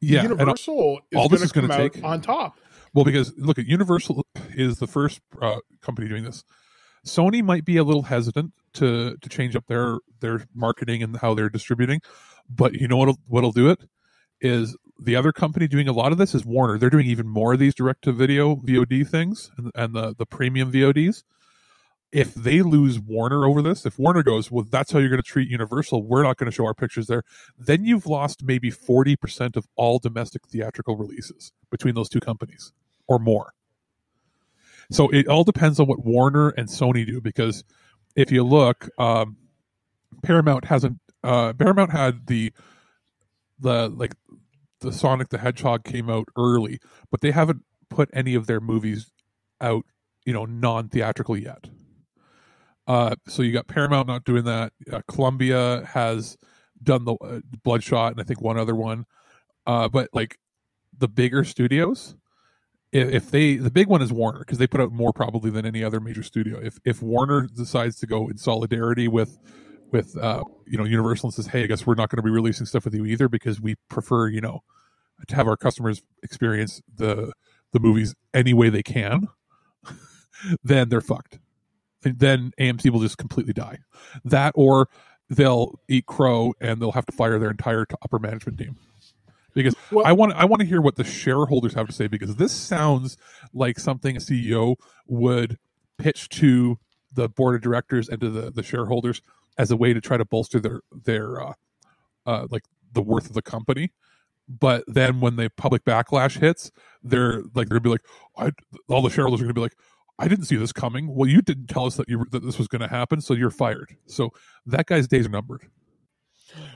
Universal all this is going going to to come out on top. Well, because look at Universal is the first company doing this. Sony might be a little hesitant to change up their marketing and how they're distributing, but you know what'll do it is the other company doing a lot of this is Warner. They're doing even more of these direct-to-video VOD things and the premium VODs. If they lose Warner over this, if Warner goes, well, that's how you're going to treat Universal, we're not going to show our pictures there, then you've lost maybe 40% of all domestic theatrical releases between those two companies or more. So it all depends on what Warner and Sony do, because if you look, Paramount had the Sonic the Hedgehog came out early, but they haven't put any of their movies out, non-theatrical yet. So you got Paramount not doing that. Columbia has done the Bloodshot and I think one other one. But like the bigger studios, the big one is Warner, because they put out more probably than any other major studio. If Warner decides to go in solidarity with Universal and says, hey, I guess we're not going to be releasing stuff with you either because we prefer, to have our customers experience the movies any way they can, then they're fucked. Then AMC will just completely die. That, or they'll eat crow and they'll have to fire their entire upper management team. Because I want to hear what the shareholders have to say, because this sounds like something a CEO would pitch to the board of directors and to the shareholders as a way to try to bolster their like the worth of the company. But then when the public backlash hits, they're going to be like, all the shareholders are going to be like, I didn't see this coming. Well, you didn't tell us that this was going to happen, so you're fired. So that guy's days are numbered.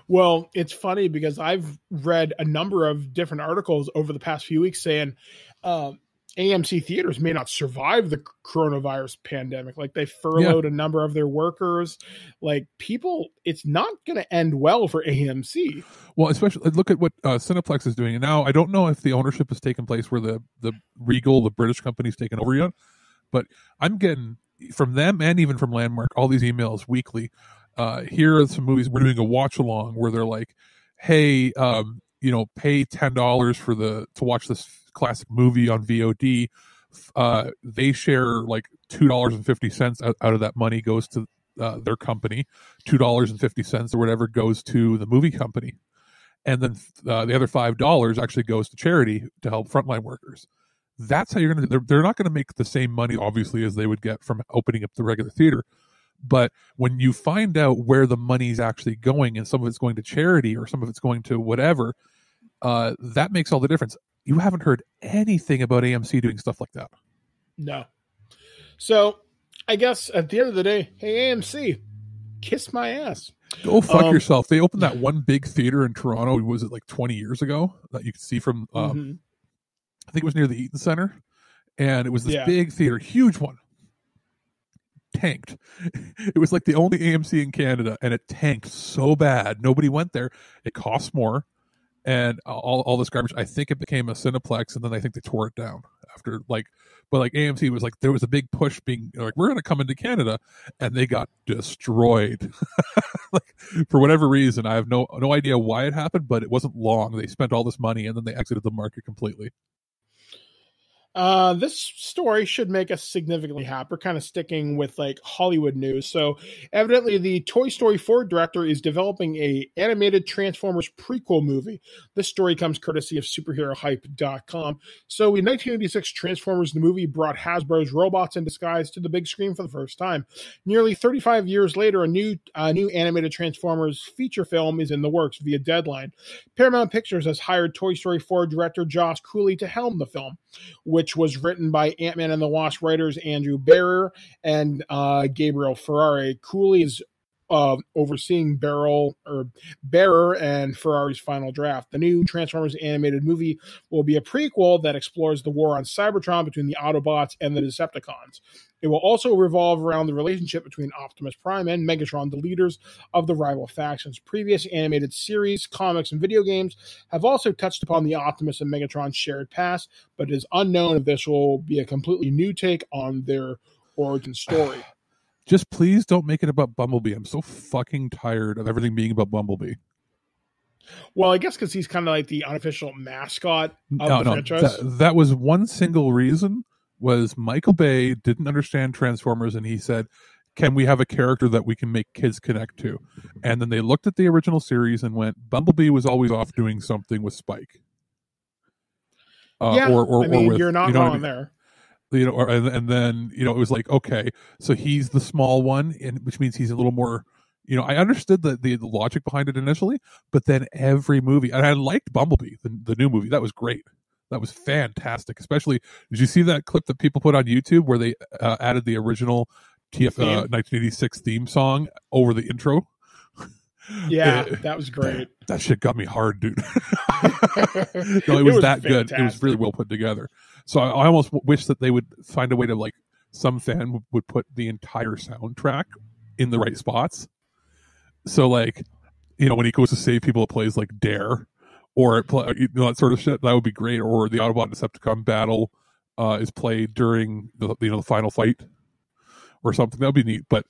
Well, it's funny because I've read a number of different articles over the past few weeks saying AMC theaters may not survive the coronavirus pandemic. Like, they furloughed a number of their workers. Like, people, it's not going to end well for AMC. Well, especially look at what Cineplex is doing. And now I don't know if the ownership has taken place where the Regal, the British company's taken over yet, but I'm getting from them and even from Landmark all these emails weekly. Here are some movies. We're doing a watch along where they're like, hey, pay $10 to watch this classic movie on VOD. They share like $2.50 out of that money goes to their company. $2.50 or whatever goes to the movie company. And then the other $5 actually goes to charity to help frontline workers. That's how you're going to, they're not going to make the same money, obviously, as they would get from opening up the regular theater. But when you find out where the money's actually going, and some of it's going to charity or some of it's going to whatever, that makes all the difference. You haven't heard anything about AMC doing stuff like that. No. So I guess at the end of the day, hey, AMC, kiss my ass. Go fuck yourself. They opened that one big theater in Toronto. Was it like 20 years ago that you could see from, I think it was near the Eaton Center. And it was this big theater, huge one. Tanked. It was like the only AMC in Canada, and it tanked so bad. Nobody went there. It cost more, and all this garbage. I think it became a Cineplex, and then I think they tore it down after. But AMC was like, there was a big push being like, we're going to come into Canada, and they got destroyed. For whatever reason, I have no idea why it happened, but it wasn't long. They spent all this money, and then they exited the market completely. This story should make us significantly happy. We're kind of sticking with like Hollywood news. So evidently the Toy Story 4 director is developing a animated Transformers prequel movie. This story comes courtesy of superherohype.com. So in 1986, Transformers the movie brought Hasbro's robots in disguise to the big screen for the first time. Nearly 35 years later, a new animated Transformers feature film is in the works via Deadline. Paramount Pictures has hired Toy Story 4 director Josh Cooley to helm the film, which was written by Ant-Man and the Wasp writers Andrew Barrer and Gabriel Ferrari. Cooley is overseeing Barrer and Ferrari's final draft. The new Transformers animated movie will be a prequel that explores the war on Cybertron between the Autobots and the Decepticons. It will also revolve around the relationship between Optimus Prime and Megatron, the leaders of the rival factions. Previous animated series, comics, and video games have also touched upon the Optimus and Megatron shared past, but it is unknown if this will be a completely new take on their origin story. Just please don't make it about Bumblebee. I'm so fucking tired of everything being about Bumblebee. Well, I guess because he's kind of like the unofficial mascot of the franchise. That was one single reason, was Michael Bay didn't understand Transformers, and he said, can we have a character that we can make kids connect to? And then they looked at the original series and went, Bumblebee was always off doing something with Spike. Or you're not wrong there. You know, and then, you know, it was like, okay, so he's the small one, and which means he's a little more, you know, I understood the logic behind it initially, but then every movie, and I liked Bumblebee, the new movie, that was great. That was fantastic. Especially, did you see that clip that people put on YouTube where they added the original 1986 theme song over the intro? Yeah, that was great. That shit got me hard, dude. No, it was that fantastic. Good. It was really well put together. So I almost wish that they would find a way to, like, some fan would put the entire soundtrack in the right spots. So, like, you know, when he goes to save people, it plays like Dare, or you know, that sort of shit. That would be great. Or the Autobot Decepticon battle is played during the final fight, or something. That would be neat. But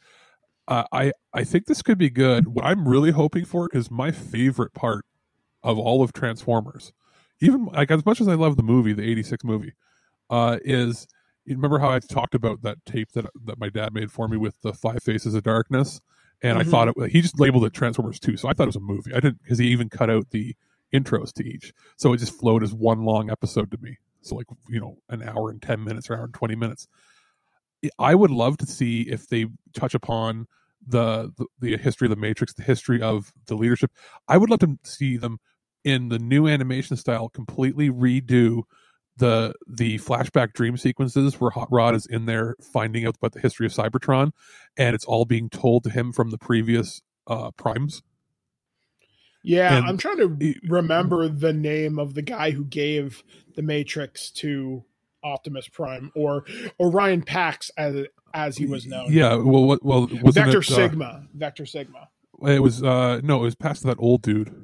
I think this could be good. What I'm really hoping for is my favorite part of all of Transformers, even like as much as I love the movie, the '86 movie, is, you remember how I talked about that tape that my dad made for me with the 5 Faces of Darkness, and I thought he just labeled it Transformers 2, so I thought it was a movie. I didn't, because he even cut out the intros to each, so it just flowed as one long episode to me. So, like, you know, an hour and 10 minutes or hour and 20 minutes. I would love to see if they touch upon the history of the Matrix, the history of the leadership. I would love to see them in the new animation style completely redo the flashback dream sequences where Hot Rod is in there finding out about the history of Cybertron, and it's all being told to him from the previous primes. Yeah, and I'm trying to remember the name of the guy who gave the Matrix to Optimus Prime, or Ryan Pax as he was known. Yeah, well, Vector Sigma. Vector Sigma. It was no, it was passed to that old dude.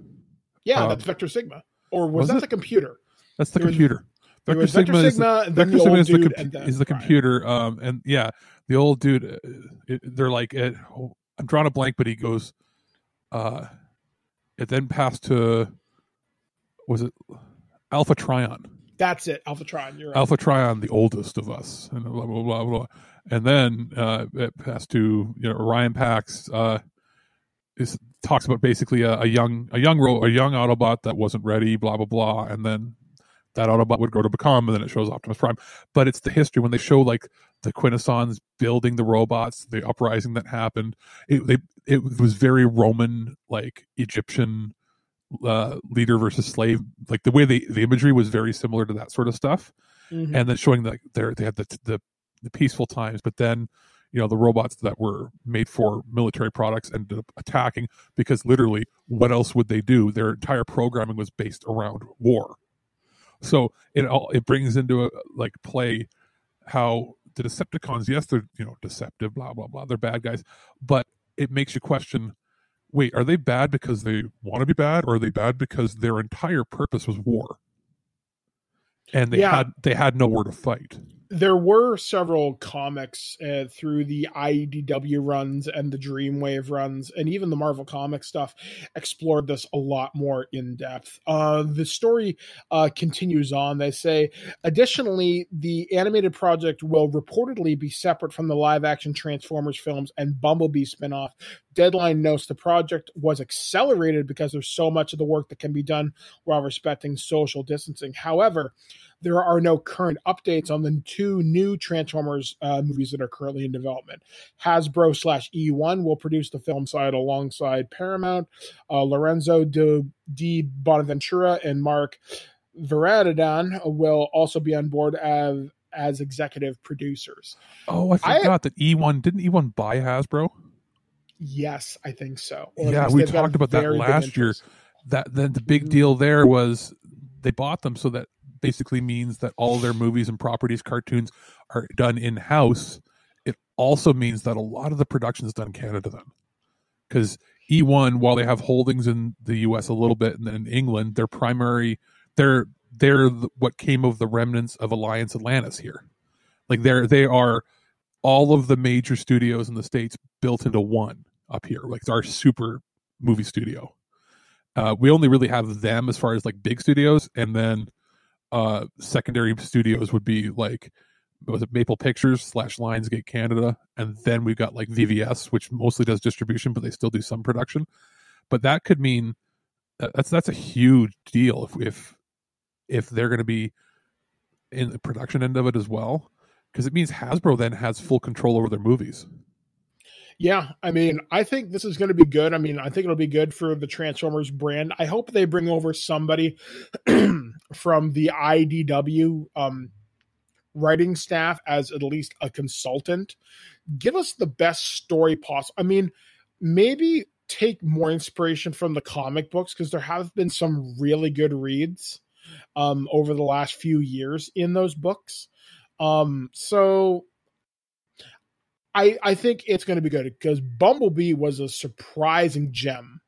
Yeah, that's Vector Sigma. Or was that the computer? That's the computer. Vector Sigma is the computer. And yeah, the old dude. They're like, I'm drawing a blank, but he goes. It then passed to, was it Alpha Trion? That's it, Alpha Trion. You're right. Alpha Trion, the oldest of us, and blah blah blah blah. And then it passed to, you know, Ryan Pax. Talks about basically a young Autobot that wasn't ready, blah blah blah, and then that Autobot would grow to become, and then it shows Optimus Prime. But it's the history when they show, like, the Quintessons building the robots, the uprising that happened. It was very Roman, like Egyptian leader versus slave. Like the way the imagery was very similar to that sort of stuff. Mm-hmm. And then showing that they had the peaceful times, but then, you know, the robots that were made for military products ended up attacking, because literally, what else would they do? Their entire programming was based around war. So it brings into play how the Decepticons, yes, they're, you know, deceptive, blah blah blah, they're bad guys, but it makes you question: wait, are they bad because they want to be bad, or are they bad because their entire purpose was war, and they had nowhere to fight? There were several comics through the IDW runs and the Dreamwave runs, and even the Marvel Comics stuff explored this a lot more in depth. The story continues on. They say, additionally, the animated project will reportedly be separate from the live-action Transformers films and Bumblebee spinoff. Deadline notes the project was accelerated because there's so much of the work that can be done while respecting social distancing. However, there are no current updates on the 2 new Transformers movies that are currently in development. Hasbro/E1 will produce the film side alongside Paramount. Lorenzo Di Bonaventura and Mark Veradadan will also be on board as executive producers. Oh, I forgot that E1, didn't E1 buy Hasbro? Yes, I think so. Yeah, we talked about that last year. Then the big deal there was they bought them, so that basically means that all their movies and properties, cartoons, are done in-house. It also means that a lot of the production is done in Canada then. Because E1, while they have holdings in the US a little bit and then in England, their primary, they're what came of the remnants of Alliance Atlantis here. Like they are all of the major studios in the States built into one up here. Like it's our super movie studio. We only really have them as far as like big studios, and then secondary studios would be like, was it Maple Pictures / Lionsgate Canada, and then we've got like VVS, which mostly does distribution, but they still do some production. But that could mean that's a huge deal if they're going to be in the production end of it as well, because it means Hasbro then has full control over their movies. Yeah, I mean, I think this is going to be good. I mean, I think it'll be good for the Transformers brand. I hope they bring over somebody from the IDW writing staff as at least a consultant. Give us the best story possible. I mean, maybe take more inspiration from the comic books, because there have been some really good reads over the last few years in those books. So I think it's going to be good, because Bumblebee was a surprising gem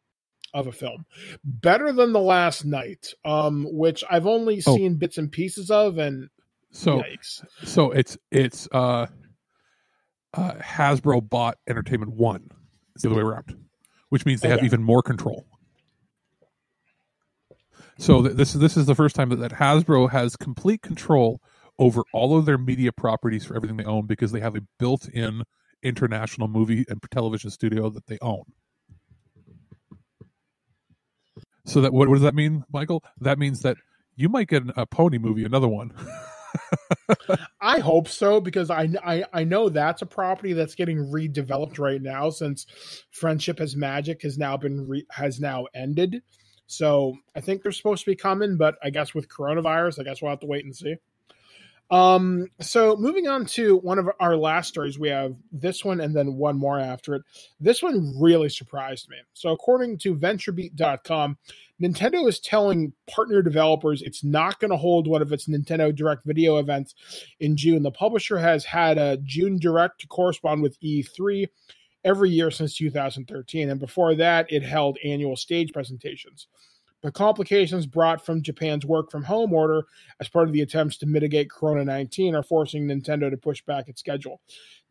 of a film. Better than The Last Night, which I've only seen bits and pieces of, and yikes. So it's Hasbro bought Entertainment One. It's the other way around, which means they have even more control. So this is the first time that Hasbro has complete control over all of their media properties for everything they own, because they have a built-in international movie and television studio that they own. So that what does that mean, Michael? That means that you might get a Pony movie, another one. I hope so, because I know that's a property that's getting redeveloped right now, since Friendship as Magic has now ended. So I think they're supposed to be coming, but I guess with coronavirus, I guess we'll have to wait and see. So moving on to one of our last stories, we have this one and then one more after it. This one really surprised me. So according to VentureBeat.com, Nintendo is telling partner developers it's not going to hold one of its Nintendo Direct video events in June. The publisher has had a June Direct to correspond with E3 every year since 2013. And before that, it held annual stage presentations. But complications brought from Japan's work-from-home order as part of the attempts to mitigate Corona-19 are forcing Nintendo to push back its schedule.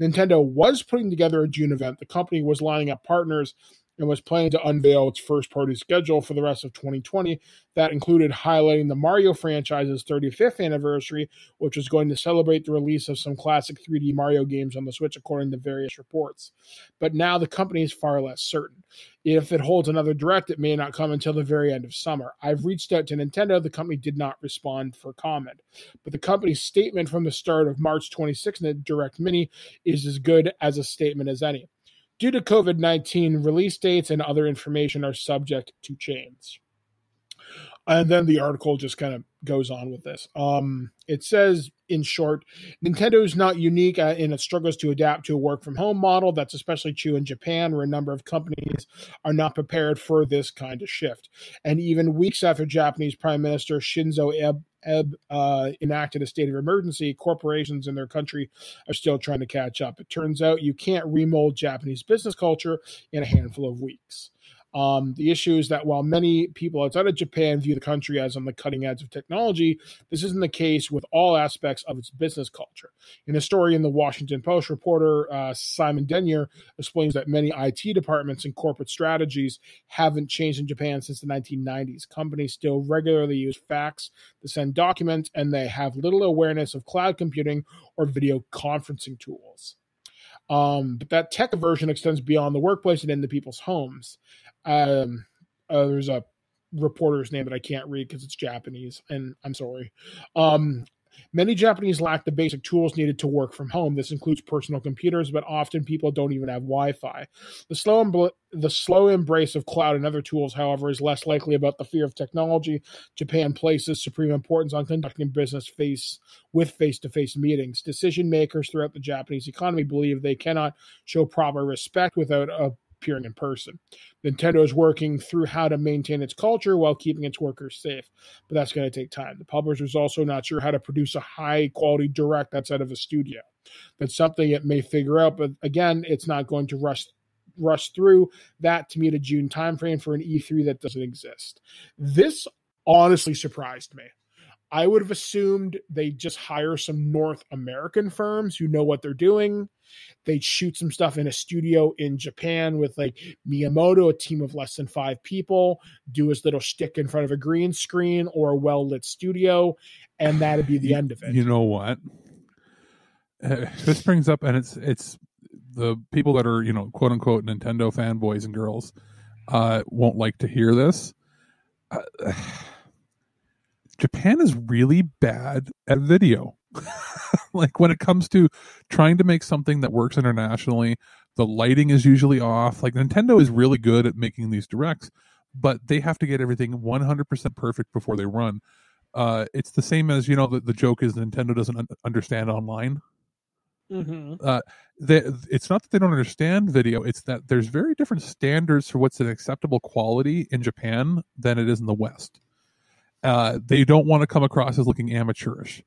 Nintendo was putting together a June event. The company was lining up partners and was planning to unveil its first-party schedule for the rest of 2020. That included highlighting the Mario franchise's 35th anniversary, which was going to celebrate the release of some classic 3D Mario games on the Switch, according to various reports. But now the company is far less certain. If it holds another Direct, it may not come until the very end of summer. I've reached out to Nintendo. The company did not respond for comment. But the company's statement from the start of March 26th in the Direct Mini is as good as a statement as any. Due to COVID-19, release dates and other information are subject to change. And then the article just kind of goes on with this. It says, in short, Nintendo is not unique in its struggles to adapt to a work-from-home model. That's especially true in Japan, where a number of companies are not prepared for this kind of shift. And even weeks after Japanese Prime Minister Shinzo Abe enacted a state of emergency, corporations in their country are still trying to catch up. It turns out you can't remold Japanese business culture in a handful of weeks. The issue is that while many people outside of Japan view the country as on the cutting edge of technology, this isn't the case with all aspects of its business culture. In a story in the Washington Post, reporter Simon Denyer explains that many IT departments and corporate strategies haven't changed in Japan since the 1990s. Companies still regularly use fax to send documents, and they have little awareness of cloud computing or video conferencing tools. But that tech aversion extends beyond the workplace and into people's homes. There's a reporter's name that I can't read because it's Japanese, and I'm sorry. Many Japanese lack the basic tools needed to work from home. This includes personal computers, but often people don't even have Wi-Fi. The slow embrace of cloud and other tools, however, is less likely about the fear of technology. Japan places supreme importance on conducting business face-to-face meetings. Decision makers throughout the Japanese economy believe they cannot show proper respect without appearing in person. Nintendo is working through how to maintain its culture while keeping its workers safe, but that's going to take time. The publisher is also not sure how to produce a high-quality Direct outside of a studio. That's something it may figure out, but again, it's not going to rush through that to meet a June timeframe for an E3 that doesn't exist. This honestly surprised me. I would have assumed they just hire some North American firms who know what they're doing. They'd shoot some stuff in a studio in Japan with like Miyamoto, a team of less than 5 people, do his little shtick in front of a green screen or a well-lit studio, and that'd be the end of it. You know what? This brings up, and it's the people that are, quote unquote Nintendo fanboys and girls won't like to hear this. Japan is really bad at video. Like when it comes to trying to make something that works internationally, the lighting is usually off. Like Nintendo is really good at making these directs, but they have to get everything 100% perfect before they run. It's the same as, the joke is Nintendo doesn't understand online. Mm-hmm. It's not that they don't understand video, it's that there's very different standards for what's an acceptable quality in Japan than it is in the West. They don't want to come across as looking amateurish.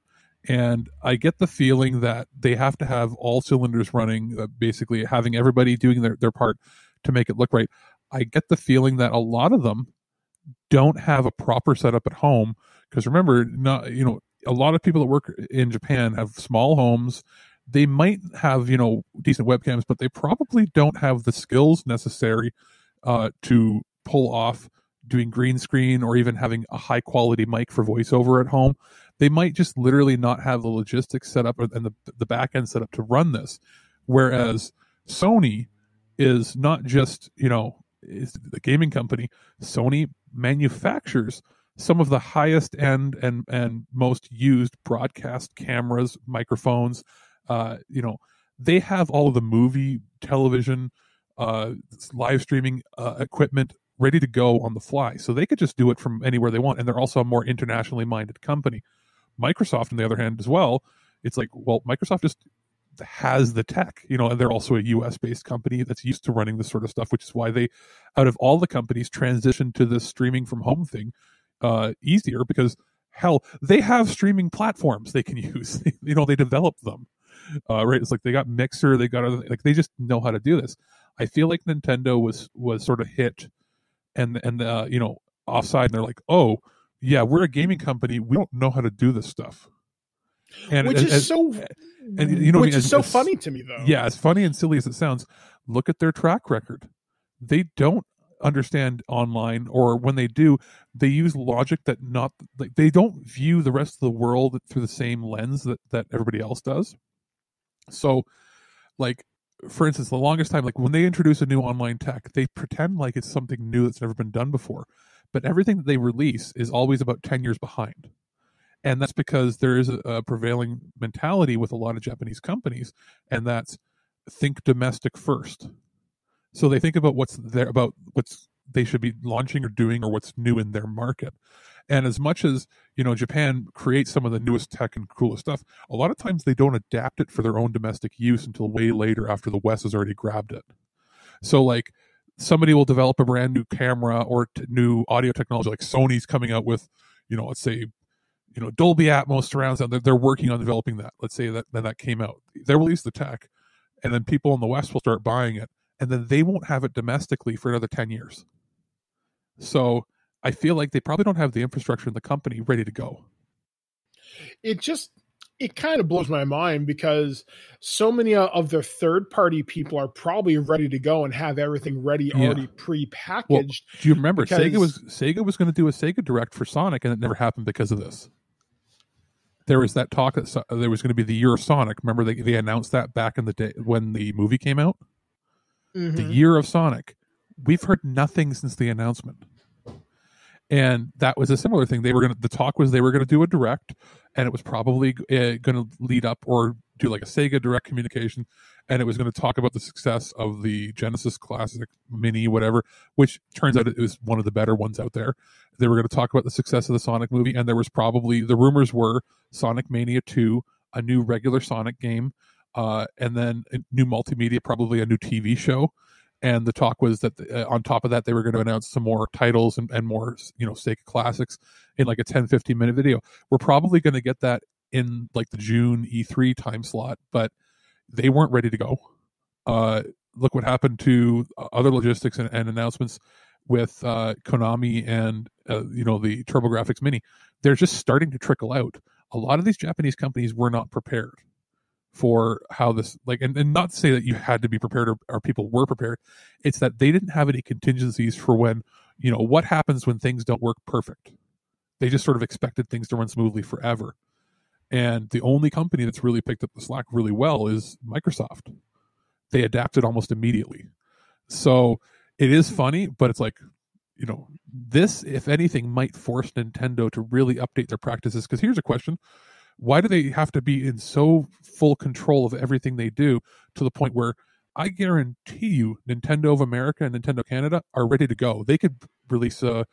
And I get the feeling that they have to have all cylinders running, basically having everybody doing their part to make it look right. I get the feeling that a lot of them don't have a proper setup at home, because remember, a lot of people that work in Japan have small homes. They might have, decent webcams, but they probably don't have the skills necessary to pull off doing green screen or even having a high quality mic for voiceover at home. They might just literally not have the logistics set up and the back end set up to run this. Whereas Sony is not just, is the gaming company. Sony manufactures some of the highest end and most used broadcast cameras, microphones. They have all of the movie, television, live streaming equipment ready to go on the fly. So they could just do it from anywhere they want. And they're also a more internationally minded company. Microsoft, on the other hand, as well, it's like, well, Microsoft just has the tech, and they're also a US based company that's used to running this sort of stuff, which is why they, out of all the companies, transitioned to this streaming from home thing easier, because hell, they have streaming platforms they can use. They develop them. Right? It's like they got Mixer, they got other, like they just know how to do this. I feel like Nintendo was sort of hit and offside, and they're like, oh yeah, we're a gaming company, we don't know how to do this stuff. And which is so funny to me, though. Yeah, as funny and silly as it sounds, look at their track record. They don't understand online, or when they do, they use logic that they don't view the rest of the world through the same lens that everybody else does. So, like, for instance, the longest time, like when they introduce a new online tech, they pretend like it's something new that's never been done before. But everything that they release is always about 10 years behind. And that's because there is a prevailing mentality with a lot of Japanese companies, and that's think domestic first. So they think about what's they should be launching or doing, or what's new in their market. And as much as, Japan creates some of the newest tech and coolest stuff, a lot of times they don't adapt it for their own domestic use until way later, after the West has already grabbed it. So like somebody will develop a brand new camera or new audio technology, like Sony's coming out with, let's say, Dolby Atmos surround sound. They're working on developing that. Let's say that came out. They'll release the tech, and then people in the West will start buying it, and then they won't have it domestically for another 10 years. So I feel like they probably don't have the infrastructure in the company ready to go. It kind of blows my mind, because so many of their third-party people are probably ready to go and have everything ready, already pre-packaged. Well, do you remember Sega was going to do a Sega Direct for Sonic, and it never happened because of this. There was that talk that there was going to be the year of Sonic. Remember they announced that back in the day when the movie came out? Mm-hmm. The year of Sonic. We've heard nothing since the announcement. And that was a similar thing. The talk was they were going to do a direct, and it was probably going to lead up or do like a Sega Direct communication, and it was going to talk about the success of the Genesis Classic Mini, whatever, which turns out it was one of the better ones out there. They were going to talk about the success of the Sonic movie, and there was probably, the rumors were Sonic Mania 2, a new regular Sonic game, and then a new multimedia, probably a new TV show. And the talk was that on top of that, they were going to announce some more titles and more, Sega classics in like a 10-15 minute video. We're probably going to get that in like the June E3 time slot, but they weren't ready to go. Look what happened to other logistics and announcements. with Konami and the TurboGrafx Mini, they're just starting to trickle out. A lot of these Japanese companies were not prepared for how this, and not to say that you had to be prepared or people were prepared. It's that they didn't have any contingencies for when, what happens when things don't work perfect. They just sort of expected things to run smoothly forever. And the only company that's really picked up the slack really well is Microsoft. They adapted almost immediately. So it is funny, but it's like, this, if anything, might force Nintendo to really update their practices. Because here's a question. Why do they have to be in so full control of everything they do to the point where I guarantee you Nintendo of America and Nintendo Canada are ready to go? They could release a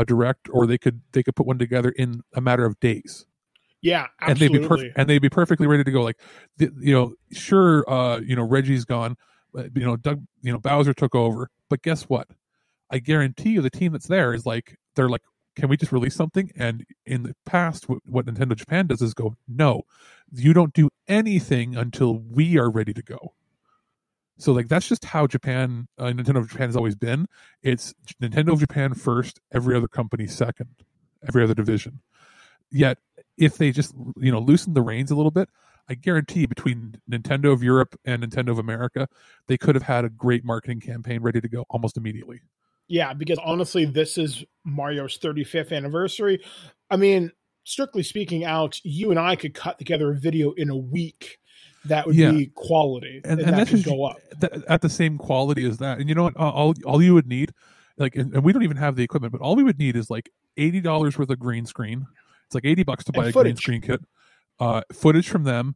direct, or they could put one together in a matter of days. Yeah, absolutely. And they'd be perfectly ready to go. Like, sure, Reggie's gone, Doug, Bowser took over, but guess what? I guarantee you the team that's there is they're like, can we just release something? And in the past, what Nintendo Japan does is go, no, you don't do anything until we are ready to go. So that's just how Nintendo of Japan has always been. It's Nintendo of Japan first, every other company second, every other division. Yet, if they just loosen the reins a little bit, I guarantee between Nintendo of Europe and Nintendo of America, they could have had a great marketing campaign ready to go almost immediately. Yeah, because honestly, this is Mario's 35th anniversary. I mean, strictly speaking, Alex, you and I could cut together a video in a week that would be quality, and that could go up at the same quality as that. And you know what? All you would need, and we don't even have the equipment, but all we would need is $80 worth of green screen. It's $80 to buy a green screen kit. Footage from them.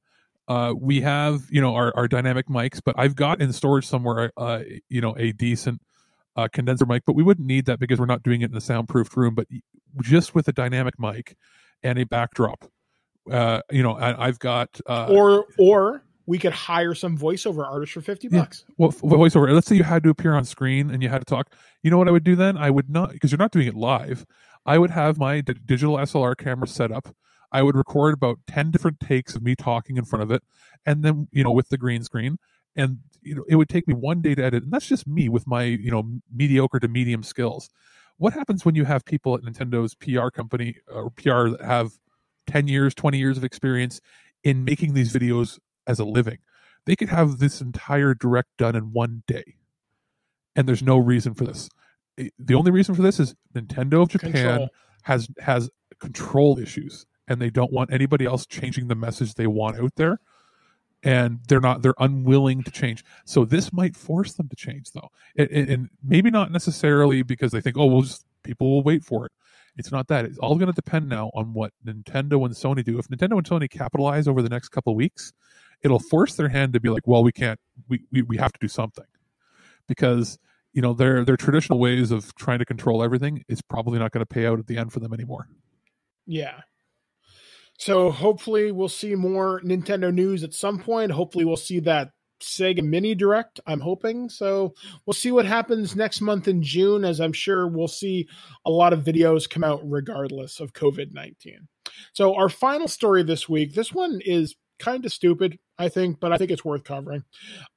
We have our dynamic mics, but I've got in storage somewhere a decent condenser mic, but we wouldn't need that because we're not doing it in a soundproofed room. But just with a dynamic mic and a backdrop, I've got or we could hire some voiceover artists for $50. Yeah. Well, voiceover. Let's say you had to appear on screen and you had to talk. You know what I would do then? I would not, because you're not doing it live. I would have my digital SLR camera set up. I would record about 10 different takes of me talking in front of it, and then with the green screen. And it would take me one day to edit, and that's just me with my mediocre to medium skills. What happens when you have people at Nintendo's PR company or PR that have 10 years, 20 years of experience in making these videos as a living? They could have this entire direct done in one day, and there's no reason for this. The only reason for this is Nintendo of Japan has control issues, and they don't want anybody else changing the message they want out there. And they're unwilling to change. So this might force them to change, though. And maybe not necessarily because they think, people will wait for it. It's not that. It's all going to depend now on what Nintendo and Sony do. If Nintendo and Sony capitalize over the next couple of weeks, it'll force their hand to be like, well, we can't, we have to do something. Because, their traditional ways of trying to control everything is probably not going to pay out at the end for them anymore. Yeah. So hopefully we'll see more Nintendo news at some point. Hopefully we'll see that Sega Mini Direct, I'm hoping. So we'll see what happens next month in June, as I'm sure we'll see a lot of videos come out regardless of COVID-19. So our final story this week, this one is kind of stupid, I think, but I think it's worth covering.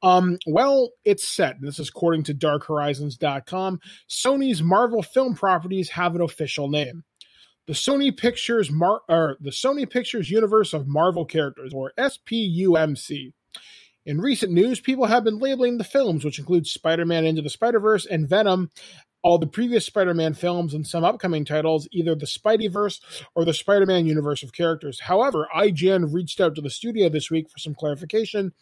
Well, it's set. This is according to darkhorizons.com. Sony's Marvel film properties have an official name. The Sony Pictures Universe of Marvel Characters, or SPUMC. In recent news, people have been labeling the films, which include Spider-Man Into the Spider-Verse and Venom, all the previous Spider-Man films and some upcoming titles, either the Spideyverse or the Spider-Man Universe of Characters. However, IGN reached out to the studio this week for some clarification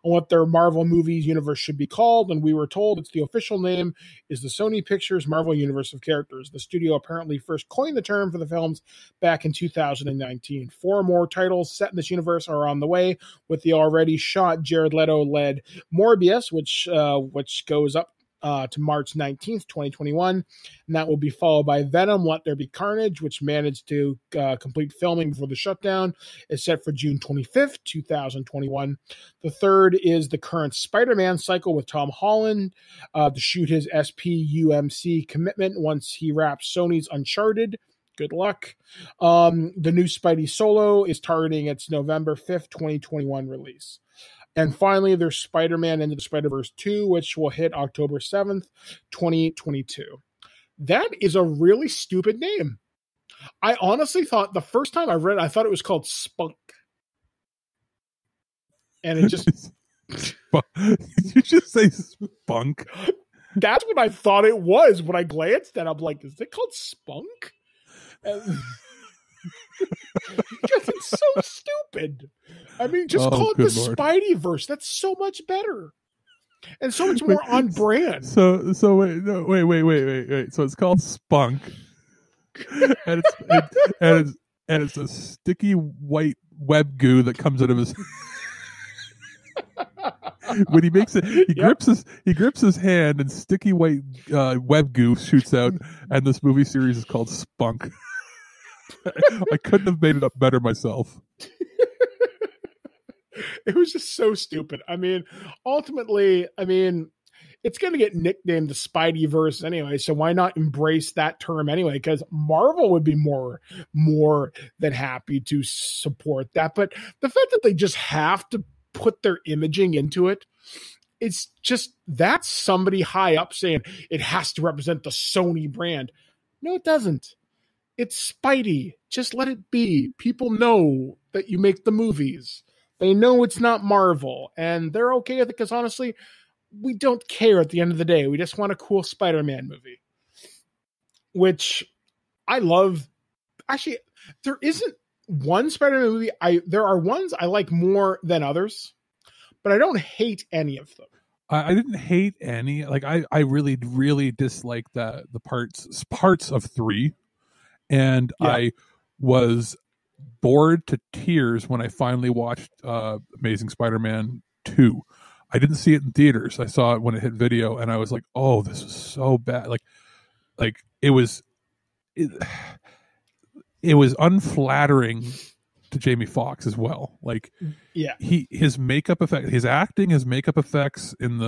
on what their Marvel movies universe should be called, and we were told the official name is the Sony Pictures Marvel Universe of Characters. The studio apparently first coined the term for the films back in 2019. 4 more titles set in this universe are on the way, with the already shot Jared Leto-led Morbius, which goes up to March 19th, 2021, and that will be followed by Venom, Let There Be Carnage, which managed to complete filming before the shutdown, is set for June 25th, 2021. The third is the current Spider-Man cycle with Tom Holland to shoot his SPUMC commitment once he wraps Sony's Uncharted. Good luck. The new Spidey Solo is targeting its November 5th, 2021 release. And finally, there's Spider-Man Into the Spider-Verse 2, which will hit October 7th, 2022. That is a really stupid name. I honestly thought the first time I read it, I thought it was called Spunk. And it just... Did you just say Spunk? That's what I thought it was when I glanced at it. I'm like, is it called Spunk? Because it's so stupid. I mean, just call it the Lord. Spideyverse. That's so much better. And so much more on brand. So wait. So it's called Spunk. and it's a sticky white web goo that comes out of his when he makes it, he grips his hand and sticky white web goo shoots out, and this movie series is called Spunk. I couldn't have made it up better myself. It was just so stupid. I mean, ultimately, it's going to get nicknamed the Spideyverse anyway, so why not embrace that term anyway? Because Marvel would be more than happy to support that. But the fact that they just have to put their imaging into it, it's just, that's somebody high up saying it has to represent the Sony brand. No, it doesn't. It's Spidey. Just let it be. People know that you make the movies. They know it's not Marvel, and they're okay with it because honestly, we don't care at the end of the day. We just want a cool Spider-Man movie, which I love. Actually, there isn't one Spider-Man movie. There are ones I like more than others, but I don't hate any of them. I didn't hate any. Like I really, really disliked the parts of 3, and yeah. I was bored to tears when I finally watched Amazing Spider-Man 2. I didn't see it in theaters. I saw it when it hit video, and I was like, "Oh, this is so bad!" Like it was unflattering to Jamie Foxx as well. Like, yeah, his makeup effect, his acting, his makeup effects in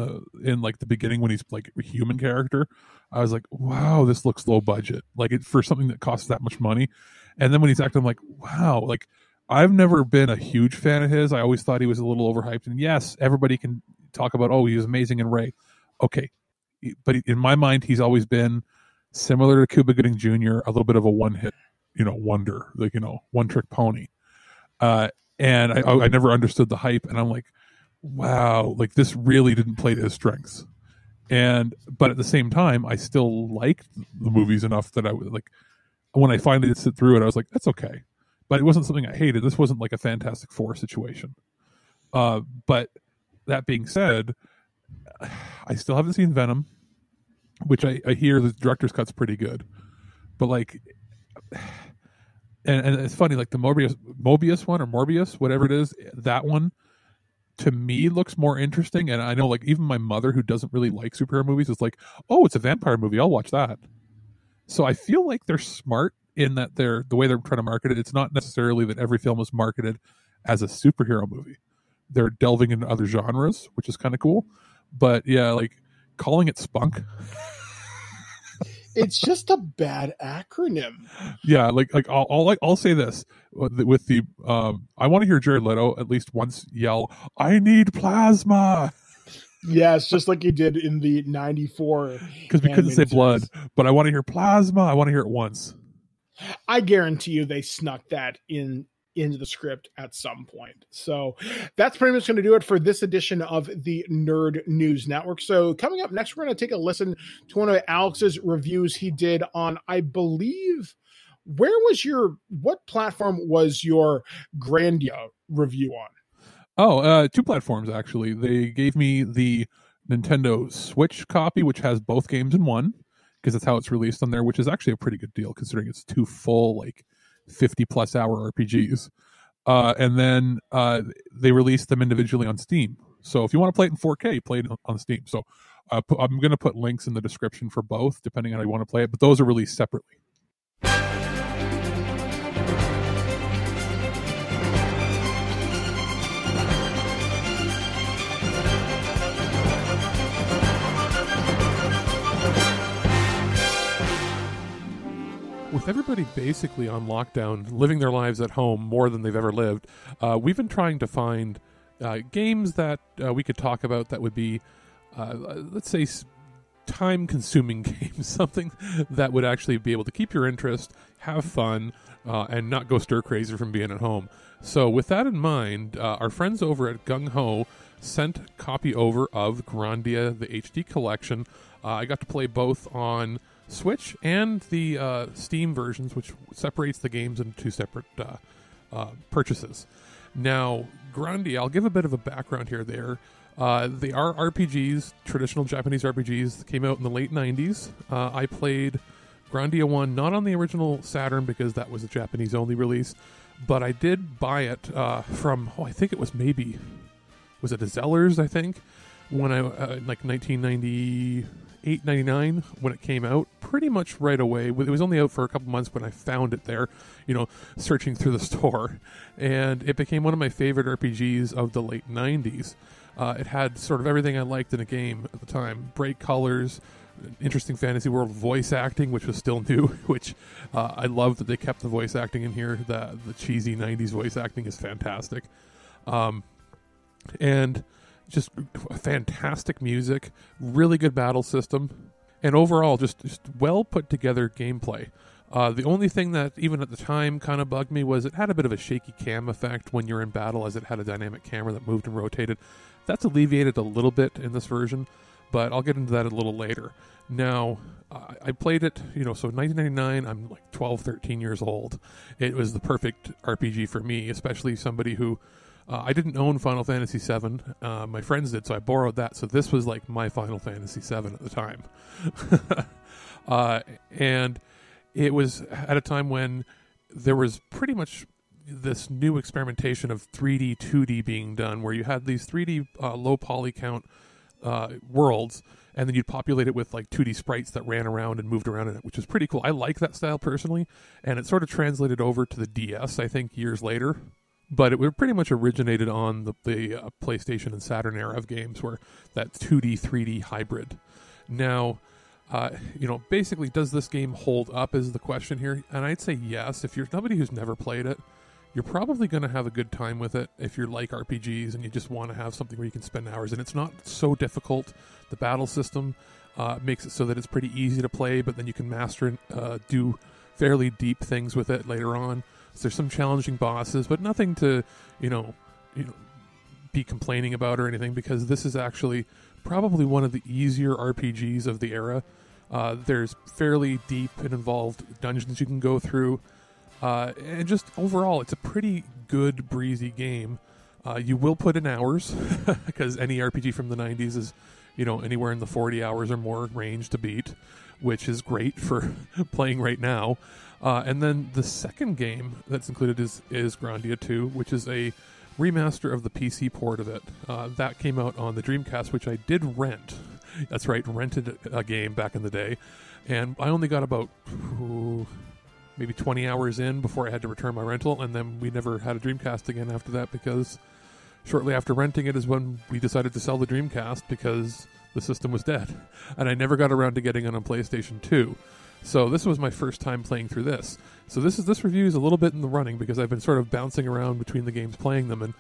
like the beginning when he's like a human character, I was like, "Wow, this looks low budget." Like for something that costs that much money. And then when he's acting, I'm like, "Wow!" Like I've never been a huge fan of his. I always thought he was a little overhyped. And yes, everybody can talk about, oh, he was amazing in Ray. Okay. But in my mind, he's always been similar to Cuba Gooding Jr., a little bit of a one-hit, wonder, like, one-trick pony. And I never understood the hype. And I'm like, wow, like this really didn't play to his strengths. But at the same time, I still liked the movies enough that I would like, when I finally did sit through it, I was like, that's okay. But it wasn't something I hated. This wasn't like a Fantastic Four situation. But that being said, I still haven't seen Venom, which I hear the director's cut's pretty good. But like, and it's funny, like the Mobius one, or Morbius, whatever it is, that one to me looks more interesting. And I know, like, even my mother, who doesn't really like superhero movies, is like, oh, it's a vampire movie, I'll watch that. So I feel like they're smart in that the way they're trying to market it. It's not necessarily that every film is marketed as a superhero movie. They're delving into other genres, which is kind of cool. But yeah, like calling it Spunk. It's just a bad acronym. Yeah, like I'll say this with the I want to hear Jared Leto at least once yell, "I need plasma." Yes, just like he did in the 94. Because we couldn't say blood, but I want to hear plasma. I want to hear it once. I guarantee you they snuck that into the script at some point. So that's pretty much going to do it for this edition of the Nerd News Network. So coming up next, we're going to take a listen to one of Alex's reviews he did on, I believe, what platform was your Grandia review on? Oh, 2 platforms, actually. They gave me the Nintendo Switch copy, which has both games in one, because that's how it's released on there, which is actually a pretty good deal considering it's 2 full, like 50+ hour RPGs. And then they released them individually on Steam. So if you want to play it in 4K, play it on Steam. So I'm going to put links in the description for both, depending on how you want to play it, but those are released separately. With everybody basically on lockdown, living their lives at home more than they've ever lived, we've been trying to find games that we could talk about that would be, let's say, time-consuming game, something that would actually be able to keep your interest, have fun, and not go stir-crazy from being at home. So with that in mind, our friends over at GungHo sent a copy over of Grandia, the HD collection. I got to play both on Switch and the Steam versions, which separates the games into two separate purchases. Now, Grandia, I'll give a bit of a background here. They are RPGs, traditional Japanese RPGs that came out in the late 90s. I played Grandia 1 not on the original Saturn because that was a Japanese-only release, but I did buy it from, I think it was maybe, was it a Zellers, I think, when I, like 1998, 99, when it came out, pretty much right away. It was only out for a couple months when I found it there, searching through the store, and it became one of my favorite RPGs of the late 90s. It had sort of everything I liked in a game at the time. Bright colors, interesting fantasy world, voice acting, which was still new, which I love that they kept the voice acting in here. The cheesy 90s voice acting is fantastic. And just fantastic music, really good battle system, and overall just well put together gameplay. The only thing that even at the time kind of bugged me was it had a bit of a shaky cam effect when you're in battle, as it had a dynamic camera that moved and rotated. That's alleviated a little bit in this version, but I'll get into that a little later. Now, I played it, so 1999, I'm like 12, 13 years old. It was the perfect RPG for me, especially somebody who, I didn't own Final Fantasy VII. My friends did, so I borrowed that. So this was like my Final Fantasy VII at the time. And it was at a time when there was pretty much this new experimentation of 3D, 2D being done, where you had these 3D low poly count worlds, and then you'd populate it with like 2D sprites that ran around and moved around in it, which is pretty cool. I like that style personally, and it sort of translated over to the DS, I think, years later. But it pretty much originated on the PlayStation and Saturn era of games, where that 2D, 3D hybrid. Now, basically, does this game hold up is the question here? And I'd say yes. If you're somebody who's never played it, you're probably going to have a good time with it if you're like RPGs and you just want to have something where you can spend hours. And it's not so difficult. The battle system makes it so that it's pretty easy to play, but then you can master and do fairly deep things with it later on. So there's some challenging bosses, but nothing to, be complaining about or anything, because this is actually probably one of the easier RPGs of the era. There's fairly deep and involved dungeons you can go through. And just overall, it's a pretty good, breezy game. You will put in hours, because any RPG from the 90s is, anywhere in the 40 hours or more range to beat, which is great for playing right now. And then the second game that's included is Grandia 2, which is a remaster of the PC port of it. That came out on the Dreamcast, which I did rent. That's right, rented a game back in the day. And I only got about maybe 20 hours in before I had to return my rental, and then we never had a Dreamcast again after that, because shortly after renting it is when we decided to sell the Dreamcast because the system was dead. And I never got around to getting it on PlayStation 2. So this was my first time playing through this. So this review is a little bit in the running because I've been sort of bouncing around between the games playing them, and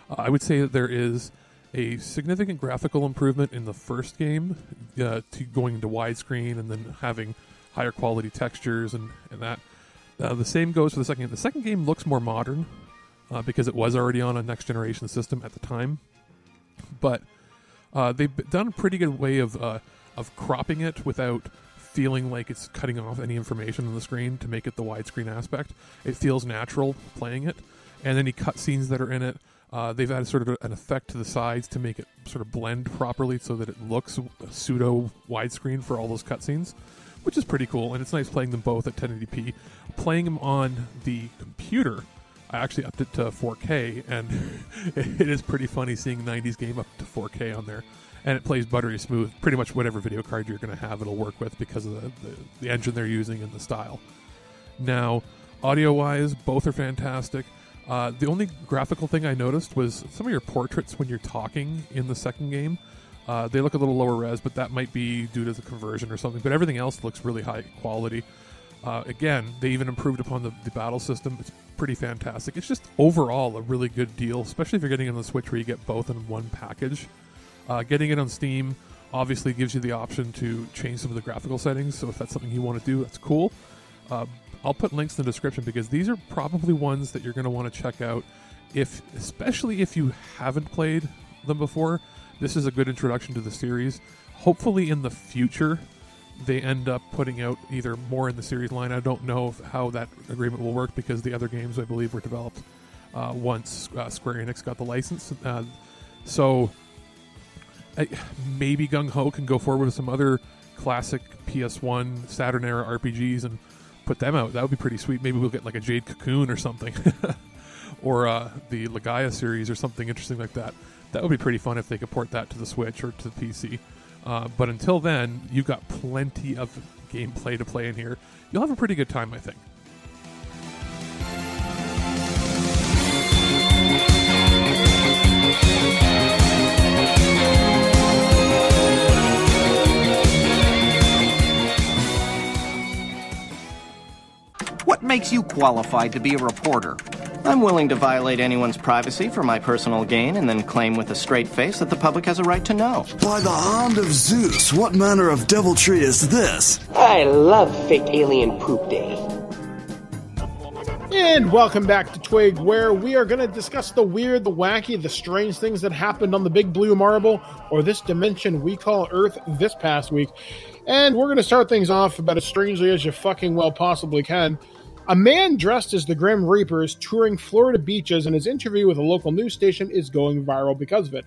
I would say that there is a significant graphical improvement in the first game, to going into widescreen and then having higher quality textures and that. The same goes for the second game. The second game looks more modern because it was already on a next generation system at the time, but they've done a pretty good way of cropping it without feeling like it's cutting off any information on the screen to make it the widescreen aspect. It feels natural playing it, and any cutscenes that are in it, they've added sort of an effect to the sides to make it sort of blend properly so that it looks pseudo widescreen for all those cutscenes, which is pretty cool. And it's nice playing them both at 1080p. Playing them on the computer, I actually upped it to 4K, and it is pretty funny seeing a 90s game up to 4K on there. And it plays buttery smooth. Pretty much whatever video card you're going to have, it'll work with because of the engine they're using and the style. Now, audio-wise, both are fantastic. The only graphical thing I noticed was some of your portraits when you're talking in the second game. They look a little lower res, but that might be due to the conversion or something. But everything else looks really high quality. Again, they even improved upon the battle system. It's pretty fantastic. It's just overall a really good deal, especially if you're getting it on the Switch where you get both in one package. Getting it on Steam Obviously, it gives you the option to change some of the graphical settings. So if that's something you want to do, that's cool. I'll put links in the description because these are probably ones that you're going to want to check out, especially if you haven't played them before. This is a good introduction to the series. Hopefully, in the future, they end up putting out either more in the series line. I don't know how that agreement will work because the other games, I believe, were developed once Square Enix got the license. So maybe GungHo can go forward with some other classic PS1 Saturn era RPGs and put them out. That would be pretty sweet. Maybe we'll get like a Jade Cocoon or something. Or the Legaia series or something interesting like that. That would be pretty fun if they could port that to the Switch or to the PC. But until then, you've got plenty of gameplay to play in here. You'll have a pretty good time, I think. What makes you qualified to be a reporter? I'm willing to violate anyone's privacy for my personal gain and then claim with a straight face that the public has a right to know. By the hand of Zeus, what manner of deviltry is this? I love fake alien poop day. And welcome back to TWIG, where we are going to discuss the weird, the wacky, the strange things that happened on the big blue marble, or this dimension we call Earth, this past week. And we're going to start things off about as strangely as you fucking well possibly can. A man dressed as the Grim Reaper is touring Florida beaches, and his interview with a local news station is going viral because of it.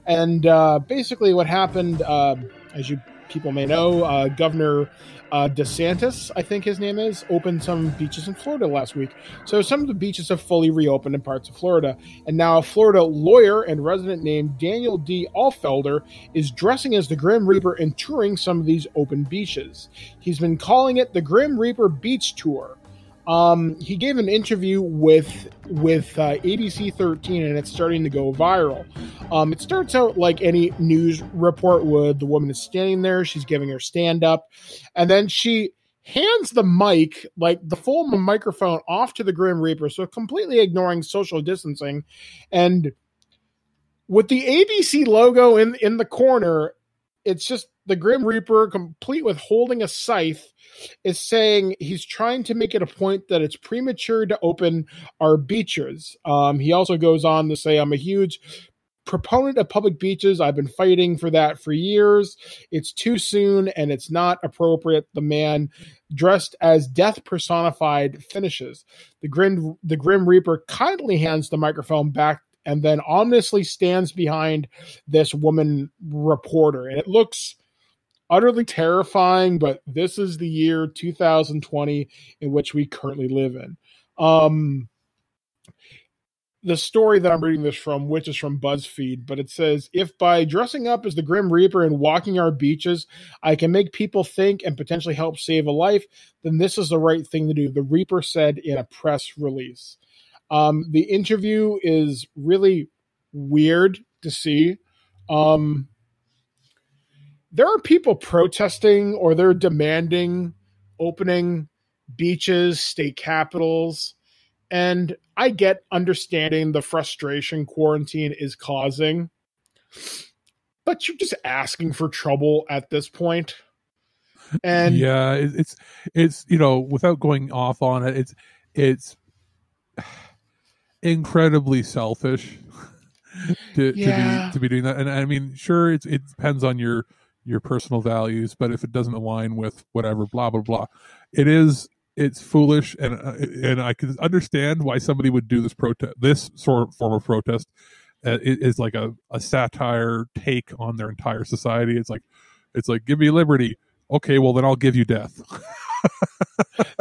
And basically what happened, as you people may know, Governor DeSantis, I think his name is, opened some beaches in Florida last week. So some of the beaches have fully reopened in parts of Florida. And now a Florida lawyer and resident named Daniel D. Alfelder is dressing as the Grim Reaper and touring some of these open beaches. He's been calling it the Grim Reaper Beach Tour. He gave an interview with ABC 13, and it's starting to go viral. It starts out like any news report would. The woman is standing there. She's giving her stand-up. And then she hands the mic, like the full microphone, off to the Grim Reaper, so completely ignoring social distancing. And with the ABC logo in the corner, it's just the Grim Reaper, complete with holding a scythe, is saying he's trying to make it a point that it's premature to open our beaches. He also goes on to say, I'm a huge proponent of public beaches. I've been fighting for that for years. It's too soon and it's not appropriate. The man, dressed as death personified, finishes. The Grim Reaper kindly hands the microphone back and then ominously stands behind this woman reporter. And it looks utterly terrifying, but this is the year 2020 in which we currently live in. The story that I'm reading this from, which is from BuzzFeed, but it says, if by dressing up as the Grim Reaper and walking our beaches, I can make people think and potentially help save a life, then this is the right thing to do, the Reaper said in a press release. The interview is really weird to see. There are people protesting or they're demanding opening beaches, state capitals, and I get understanding the frustration quarantine is causing, but you're just asking for trouble at this point. And yeah, it's without going off on it, it's incredibly selfish to be doing that. And I mean, sure, it depends on your personal values, but if it doesn't align with whatever, blah blah blah, it's foolish, and I can understand why somebody would do this sort of form of protest. It is like a satire take on their entire society. It's like give me liberty, okay, well then I'll give you death.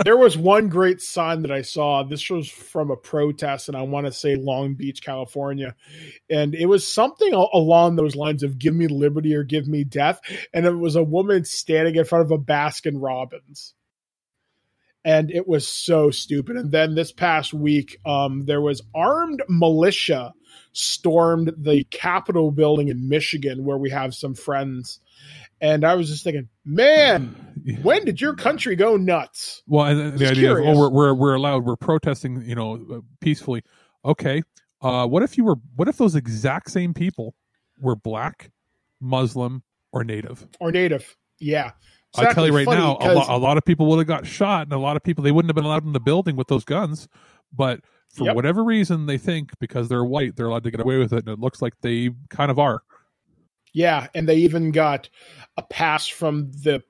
There was one great sign that I saw. This was from a protest, and I want to say Long Beach, California. And it was something along those lines of give me liberty or give me death. And it was a woman standing in front of a Baskin Robbins. And it was so stupid. And then this past week, there was armed militia stormed the Capitol building in Michigan, where we have some friends. And I was just thinking, man, when did your country go nuts? Well, and the idea of we're protesting, peacefully. Okay, what if those exact same people were black, Muslim, or native. Yeah. I tell you right now, because a lot of people would have got shot, and a lot of people, they wouldn't have been allowed in the building with those guns. But for whatever reason, they think because they're white, they're allowed to get away with it, and it looks like they kind of are. Yeah, and they even got a pass from the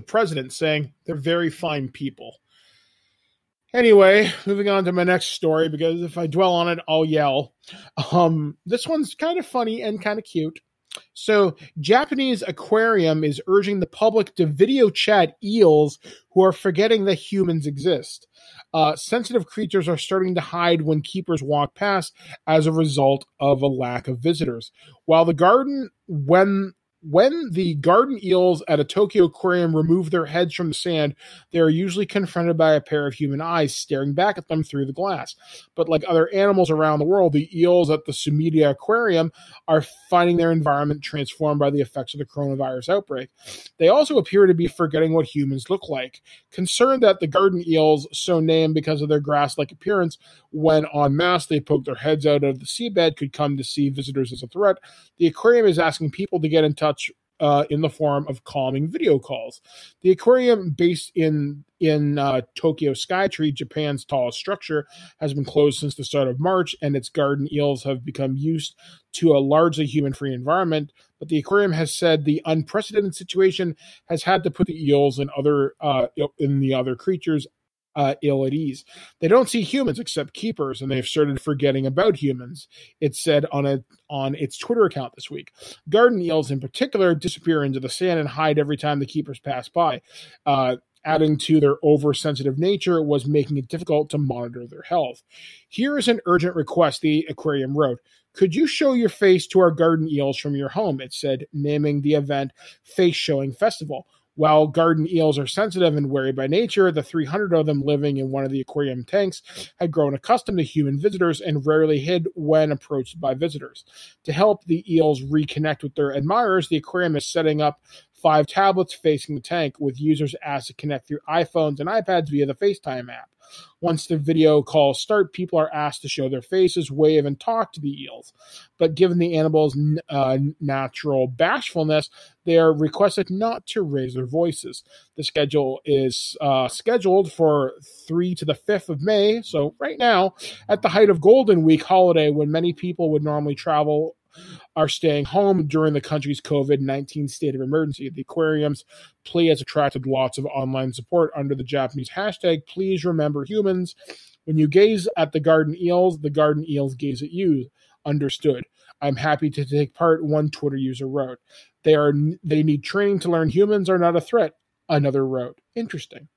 president saying they're very fine people. Anyway, moving on to my next story, because if I dwell on it, I'll yell. This one's kind of funny and kind of cute. So, Japanese aquarium is urging the public to video chat eels who are forgetting that humans exist. Sensitive creatures are starting to hide when keepers walk past as a result of a lack of visitors. When the garden eels at a Tokyo aquarium remove their heads from the sand, they are usually confronted by a pair of human eyes staring back at them through the glass. But like other animals around the world, the eels at the Sumida Aquarium are finding their environment transformed by the effects of the coronavirus outbreak. They also appear to be forgetting what humans look like. Concerned that the garden eels, so named because of their grass-like appearance, when en masse they poke their heads out of the seabed, could come to see visitors as a threat, the aquarium is asking people to get in touch in the form of calming video calls. The aquarium, based in Tokyo Skytree, Japan's tallest structure, has been closed since the start of March, and its garden eels have become used to a largely human-free environment. But the aquarium has said the unprecedented situation has had to put the eels and the other creatures ill at ease. They don't see humans except keepers, and they've started forgetting about humans, it said on its Twitter account this week. Garden eels in particular disappear into the sand and hide every time the keepers pass by. Adding to their oversensitive nature was making it difficult to monitor their health. Here is an urgent request, the aquarium wrote. Could you show your face to our garden eels from your home? It said, naming the event Face Showing Festival. While garden eels are sensitive and wary by nature, the 300 of them living in one of the aquarium tanks had grown accustomed to human visitors and rarely hid when approached by visitors. To help the eels reconnect with their admirers, the aquarium is setting up 5 tablets facing the tank, with users asked to connect through iPhones and iPads via the FaceTime app. Once the video calls start, people are asked to show their faces, wave, and talk to the eels. But given the animals' natural bashfulness, they are requested not to raise their voices. The schedule is scheduled for 3 to the 5th of May, so right now, at the height of Golden Week holiday, when many people would normally travel, are staying home during the country's COVID-19 state of emergency. The aquarium's plea has attracted lots of online support under the Japanese hashtag, Please Remember Humans. When you gaze at the garden eels gaze at you. Understood. I'm happy to take part, one Twitter user wrote. They need training to learn humans are not a threat, another wrote. Interesting.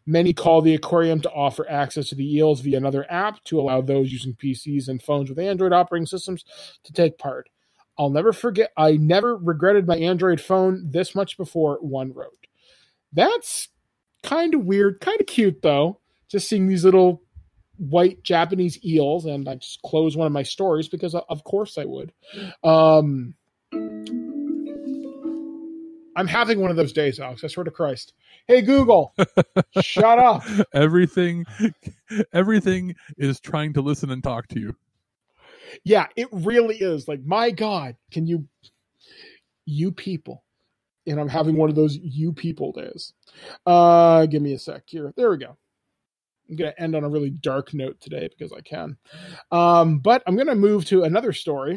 Many call the aquarium to offer access to the eels via another app to allow those using PCs and phones with Android operating systems to take part. I'll never forget, I never regretted my Android phone this much before, one wrote. That's kind of weird, kind of cute though, just seeing these little white Japanese eels, and I just closed one of my stories because of course I would. I'm having one of those days, Alex, I swear to Christ. Hey, Google, shut up. Everything is trying to listen and talk to you. Yeah, it really is. Like, my God, can you people. And I'm having one of those you people days. Give me a sec here. There we go. I'm going to end on a really dark note today because I can. But I'm going to move to another story.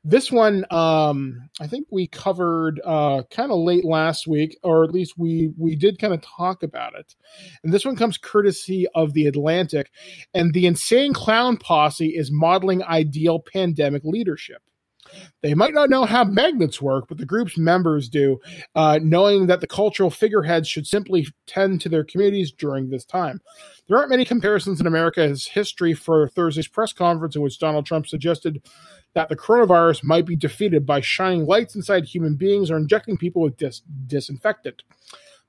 This one, I think we covered kind of late last week, or at least we did kind of talk about it. And this one comes courtesy of The Atlantic, and the Insane Clown Posse is modeling ideal pandemic leadership. They might not know how magnets work, but the group's members do, knowing that the cultural figureheads should simply tend to their communities during this time. There aren't many comparisons in America's history for Thursday's press conference in which Donald Trump suggested that the coronavirus might be defeated by shining lights inside human beings or injecting people with disinfectant.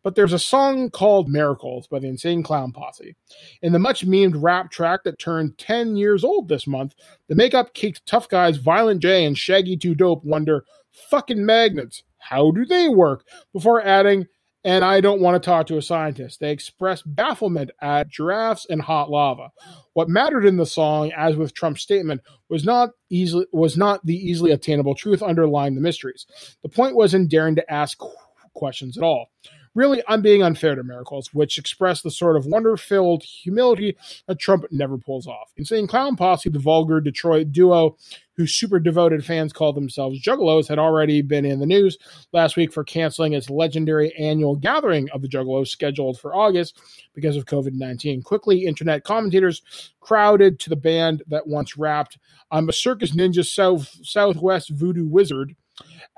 But there's a song called Miracles by the Insane Clown Posse. In the much-memed rap track that turned 10 years old this month, the makeup-caked tough guys Violent J and Shaggy 2 Dope wonder, fucking magnets, how do they work? Before adding, And I don't want to talk to a scientist. They expressed bafflement at giraffes and hot lava. What mattered in the song, as with Trump's statement, was not the easily attainable truth underlying the mysteries. The point was in daring to ask questions at all. Really, I'm being unfair to miracles, which express the sort of wonder-filled humility that Trump never pulls off. Insane Clown Posse, the vulgar Detroit duo whose super devoted fans call themselves Juggalos, had already been in the news last week for canceling its legendary annual gathering of the Juggalos scheduled for August because of COVID-19. Quickly, internet commentators crowded to the band that once rapped, "I'm a circus ninja Southwest voodoo wizard,"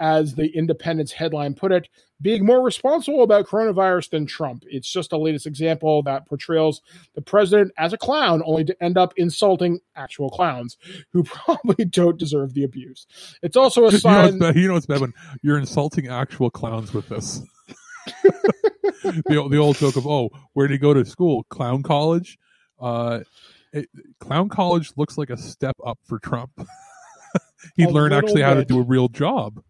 as the Independent's headline put it, being more responsible about coronavirus than Trump. It's just the latest example that portrays the president as a clown, only to end up insulting actual clowns who probably don't deserve the abuse. It's also a sign... You know what's bad when you're insulting actual clowns with this. the old joke of, oh, where did he go to school? Clown college? Clown college looks like a step up for Trump. He'd learn actually how to do a real job.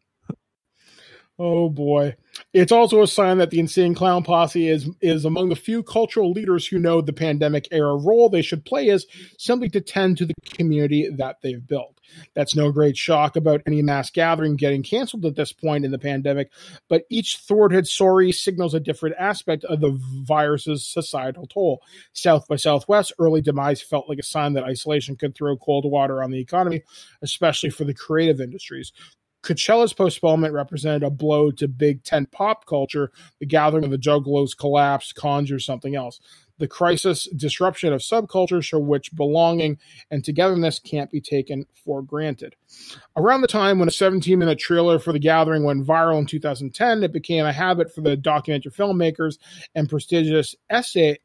Oh boy. It's also a sign that the Insane Clown Posse is among the few cultural leaders who know the pandemic era role they should play is simply to tend to the community that they've built. That's no great shock about any mass gathering getting canceled at this point in the pandemic, but each thwarted story signals a different aspect of the virus's societal toll. South by Southwest early demise felt like a sign that isolation could throw cold water on the economy, especially for the creative industries. Coachella's postponement represented a blow to big tent pop culture. The gathering of the Juggalos collapsed, conjures something else. The crisis disruption of subcultures for which belonging and togetherness can't be taken for granted. Around the time when a 17-minute trailer for the gathering went viral in 2010, it became a habit for the documentary filmmakers and prestigious essayists,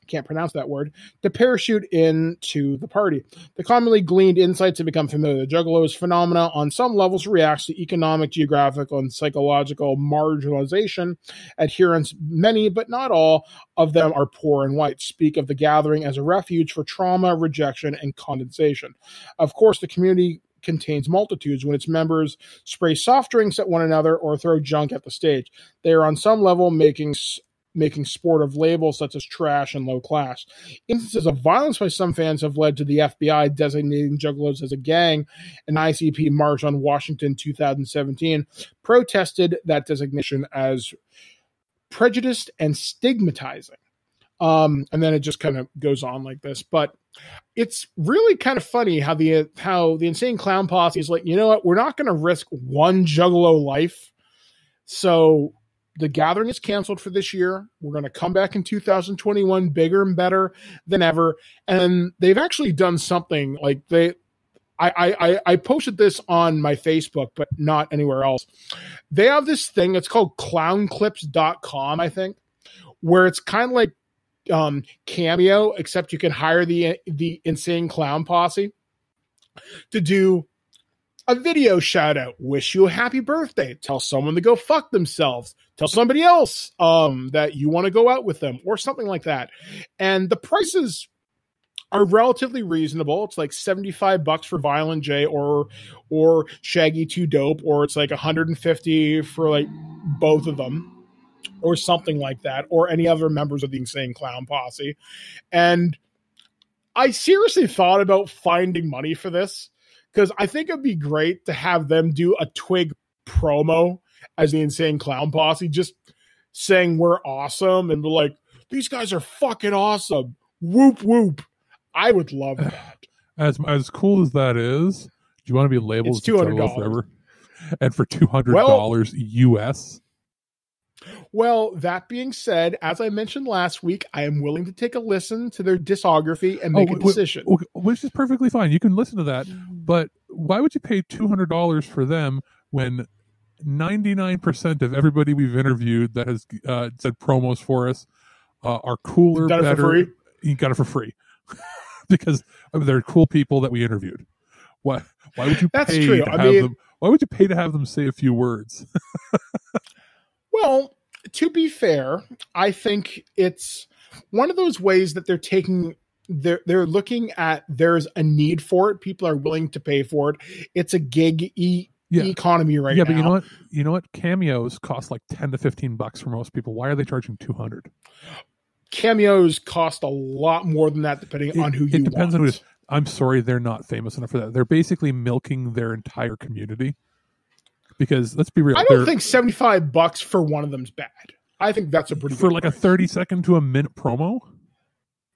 can't pronounce that word, to parachute into the party. The commonly gleaned insights have become familiar. The Juggalos phenomena on some levels reacts to economic, geographical, and psychological marginalization. Adherents, many but not all of them, are poor and white, speak of the gathering as a refuge for trauma, rejection, and condensation. Of course, the community contains multitudes when its members spray soft drinks at one another or throw junk at the stage. They are on some level making sport of labels such as trash and low class. Instances of violence by some fans have led to the FBI designating Juggalos as a gang. An ICP march on Washington 2017 protested that designation as prejudiced and stigmatizing. And then it just kind of goes on like this. But it's really kind of funny how the Insane Clown Posse is like, you know what, we're not going to risk one Juggalo life. So the gathering is canceled for this year. We're going to come back in 2021 bigger and better than ever. And they've actually done something like I posted this on my Facebook, but not anywhere else. They have this thing. It's called clownclips.com, I think, where it's kind of like Cameo, except you can hire the Insane Clown Posse to do a video shout out, wish you a happy birthday, tell someone to go fuck themselves, tell somebody else that you want to go out with them, or something like that. And the prices are relatively reasonable. It's like $75 for Violent J or Shaggy 2 Dope, or it's like $150 for like both of them, or something like that, or any other members of the Insane Clown Posse. And I seriously thought about finding money for this, because I think it'd be great to have them do a TWIG promo as the Insane Clown Posse, just saying we're awesome and be like, these guys are fucking awesome. Whoop, whoop. I would love that. As cool as that is, do you want to be labeled as $200 forever? And for $200 US? Well, that being said, as I mentioned last week, I am willing to take a listen to their discography and make a decision. Which is perfectly fine. You can listen to that. But why would you pay $200 for them when 99% of everybody we've interviewed that has said promos for us are cooler, better? For free? You got it for free. Because they're cool people that we interviewed. Why would you That's pay true. to have them? Why would you pay to have them say a few words? Well, to be fair, I think it's one of those ways that they're looking at, there's a need for it. People are willing to pay for it. It's a gig economy right now. Yeah, but you know what? Cameos cost like $10 to $15 for most people. Why are they charging $200? Cameos cost a lot more than that, depending on who you want. It depends on who it is. I'm sorry, they're not famous enough for that. They're basically milking their entire community. Because let's be real, I don't think $75 for one of them's bad. I think that's a pretty for good like price. a 30-second to a minute promo.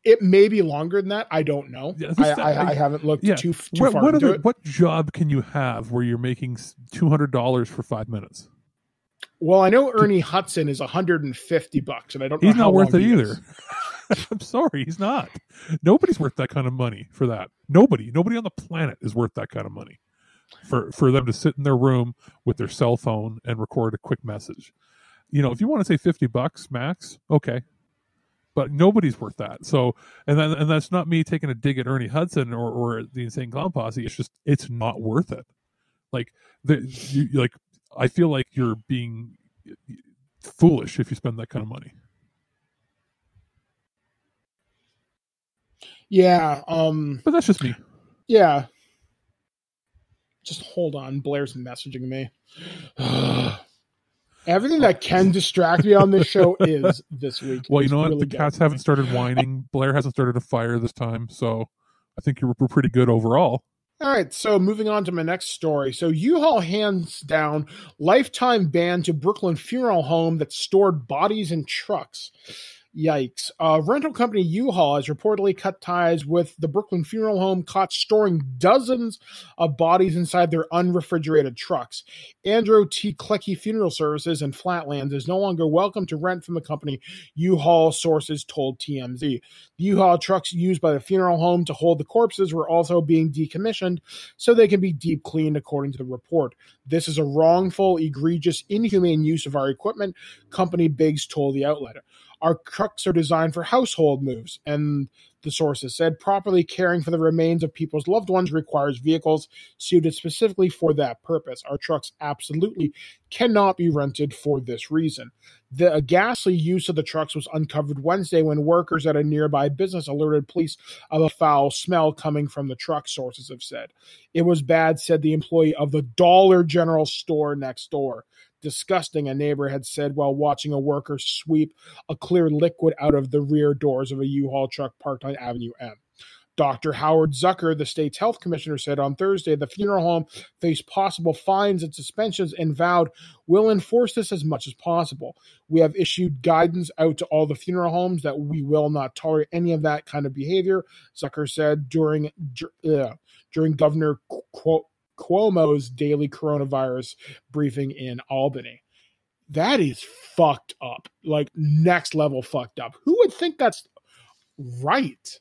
It may be longer than that. I don't know. Yeah, I haven't looked too far into it. What job can you have where you're making $200 for 5 minutes? Well, I know Ernie Hudson is $150, and I don't know. He's how not worth long it he either. is. I'm sorry, he's not. Nobody's worth that kind of money for that. Nobody on the planet is worth that kind of money for them to sit in their room with their cell phone and record a quick message. You know, if you want to say $50 max, okay, but nobody's worth that. So, and that's not me taking a dig at Ernie Hudson or the Insane Clown Posse. It's just it's not worth it. Like I feel like you're being foolish if you spend that kind of money. Yeah. But that's just me. Yeah. Just hold on. Blair's messaging me. Everything that can distract me on this show is this week. Well, you know what? Really The cats haven't started whining. Blair hasn't started a fire this time. So I think we're pretty good overall. All right, so moving on to my next story. So U-Haul hands down lifetime ban to Brooklyn funeral home that stored bodies in trucks. Yikes. Rental company U-Haul has reportedly cut ties with the Brooklyn funeral home caught storing dozens of bodies inside their unrefrigerated trucks. Andrew T. Klecky Funeral Services in Flatlands is no longer welcome to rent from the company, U-Haul sources told TMZ. The U-Haul trucks used by the funeral home to hold the corpses were also being decommissioned so they can be deep cleaned, according to the report. This is a wrongful, egregious, inhumane use of our equipment, company Biggs told the outlet. Our trucks are designed for household moves, and the sources said properly caring for the remains of people's loved ones requires vehicles suited specifically for that purpose. Our trucks absolutely cannot be rented for this reason. The ghastly use of the trucks was uncovered Wednesday when workers at a nearby business alerted police of a foul smell coming from the truck, sources have said. It was bad, said the employee of the Dollar General store next door. Disgusting, a neighbor had said while watching a worker sweep a clear liquid out of the rear doors of a U-Haul truck parked on Avenue M. Dr. Howard Zucker, the state's health commissioner, said on Thursday the funeral home faced possible fines and suspensions and vowed, "We'll enforce this as much as possible. We have issued guidance out to all the funeral homes that we will not tolerate any of that kind of behavior," Zucker said during Governor Cuomo's daily coronavirus briefing in Albany. That is fucked up. Like, next level fucked up. Who would think that's right?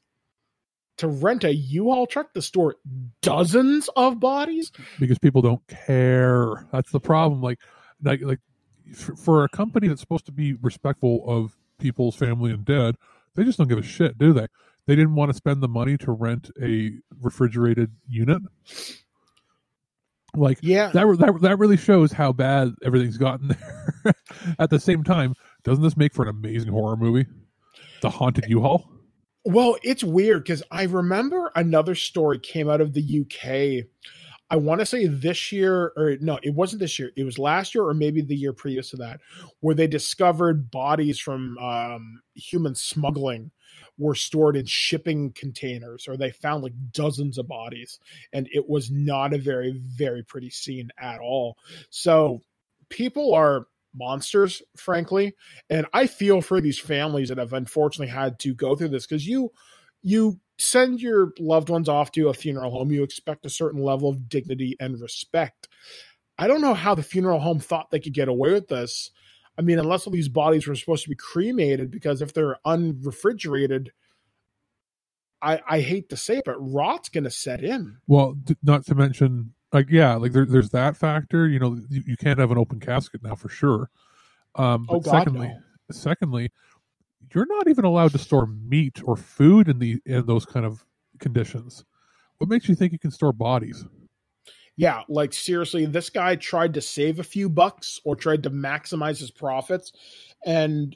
To rent a U-Haul truck to store dozens of bodies? Because people don't care. That's the problem. Like for a company that's supposed to be respectful of people's family and dead, they just don't give a shit, do they? They didn't want to spend the money to rent a refrigerated unit. Like, yeah, that really shows how bad everything's gotten there. At the same time, doesn't this make for an amazing horror movie? The Haunted U-Haul? Well, it's weird because I remember another story came out of the UK. I want to say this year, or no, it wasn't this year. It was last year or maybe the year previous to that, where they discovered bodies from human smuggling were stored in shipping containers, or they found like dozens of bodies, and it was not a very, very pretty scene at all. So people are monsters, frankly, and I feel for these families that have unfortunately had to go through this, because you send your loved ones off to a funeral home, you expect a certain level of dignity and respect. I don't know how the funeral home thought they could get away with this. I mean, unless all these bodies were supposed to be cremated, because if they're unrefrigerated, I hate to say it, but rot's going to set in. Well, not to mention, there's that factor. You know, you can't have an open casket now for sure. But secondly, you're not even allowed to store meat or food in those kind of conditions. What makes you think you can store bodies? Yeah, like seriously, this guy tried to save a few bucks or tried to maximize his profits, and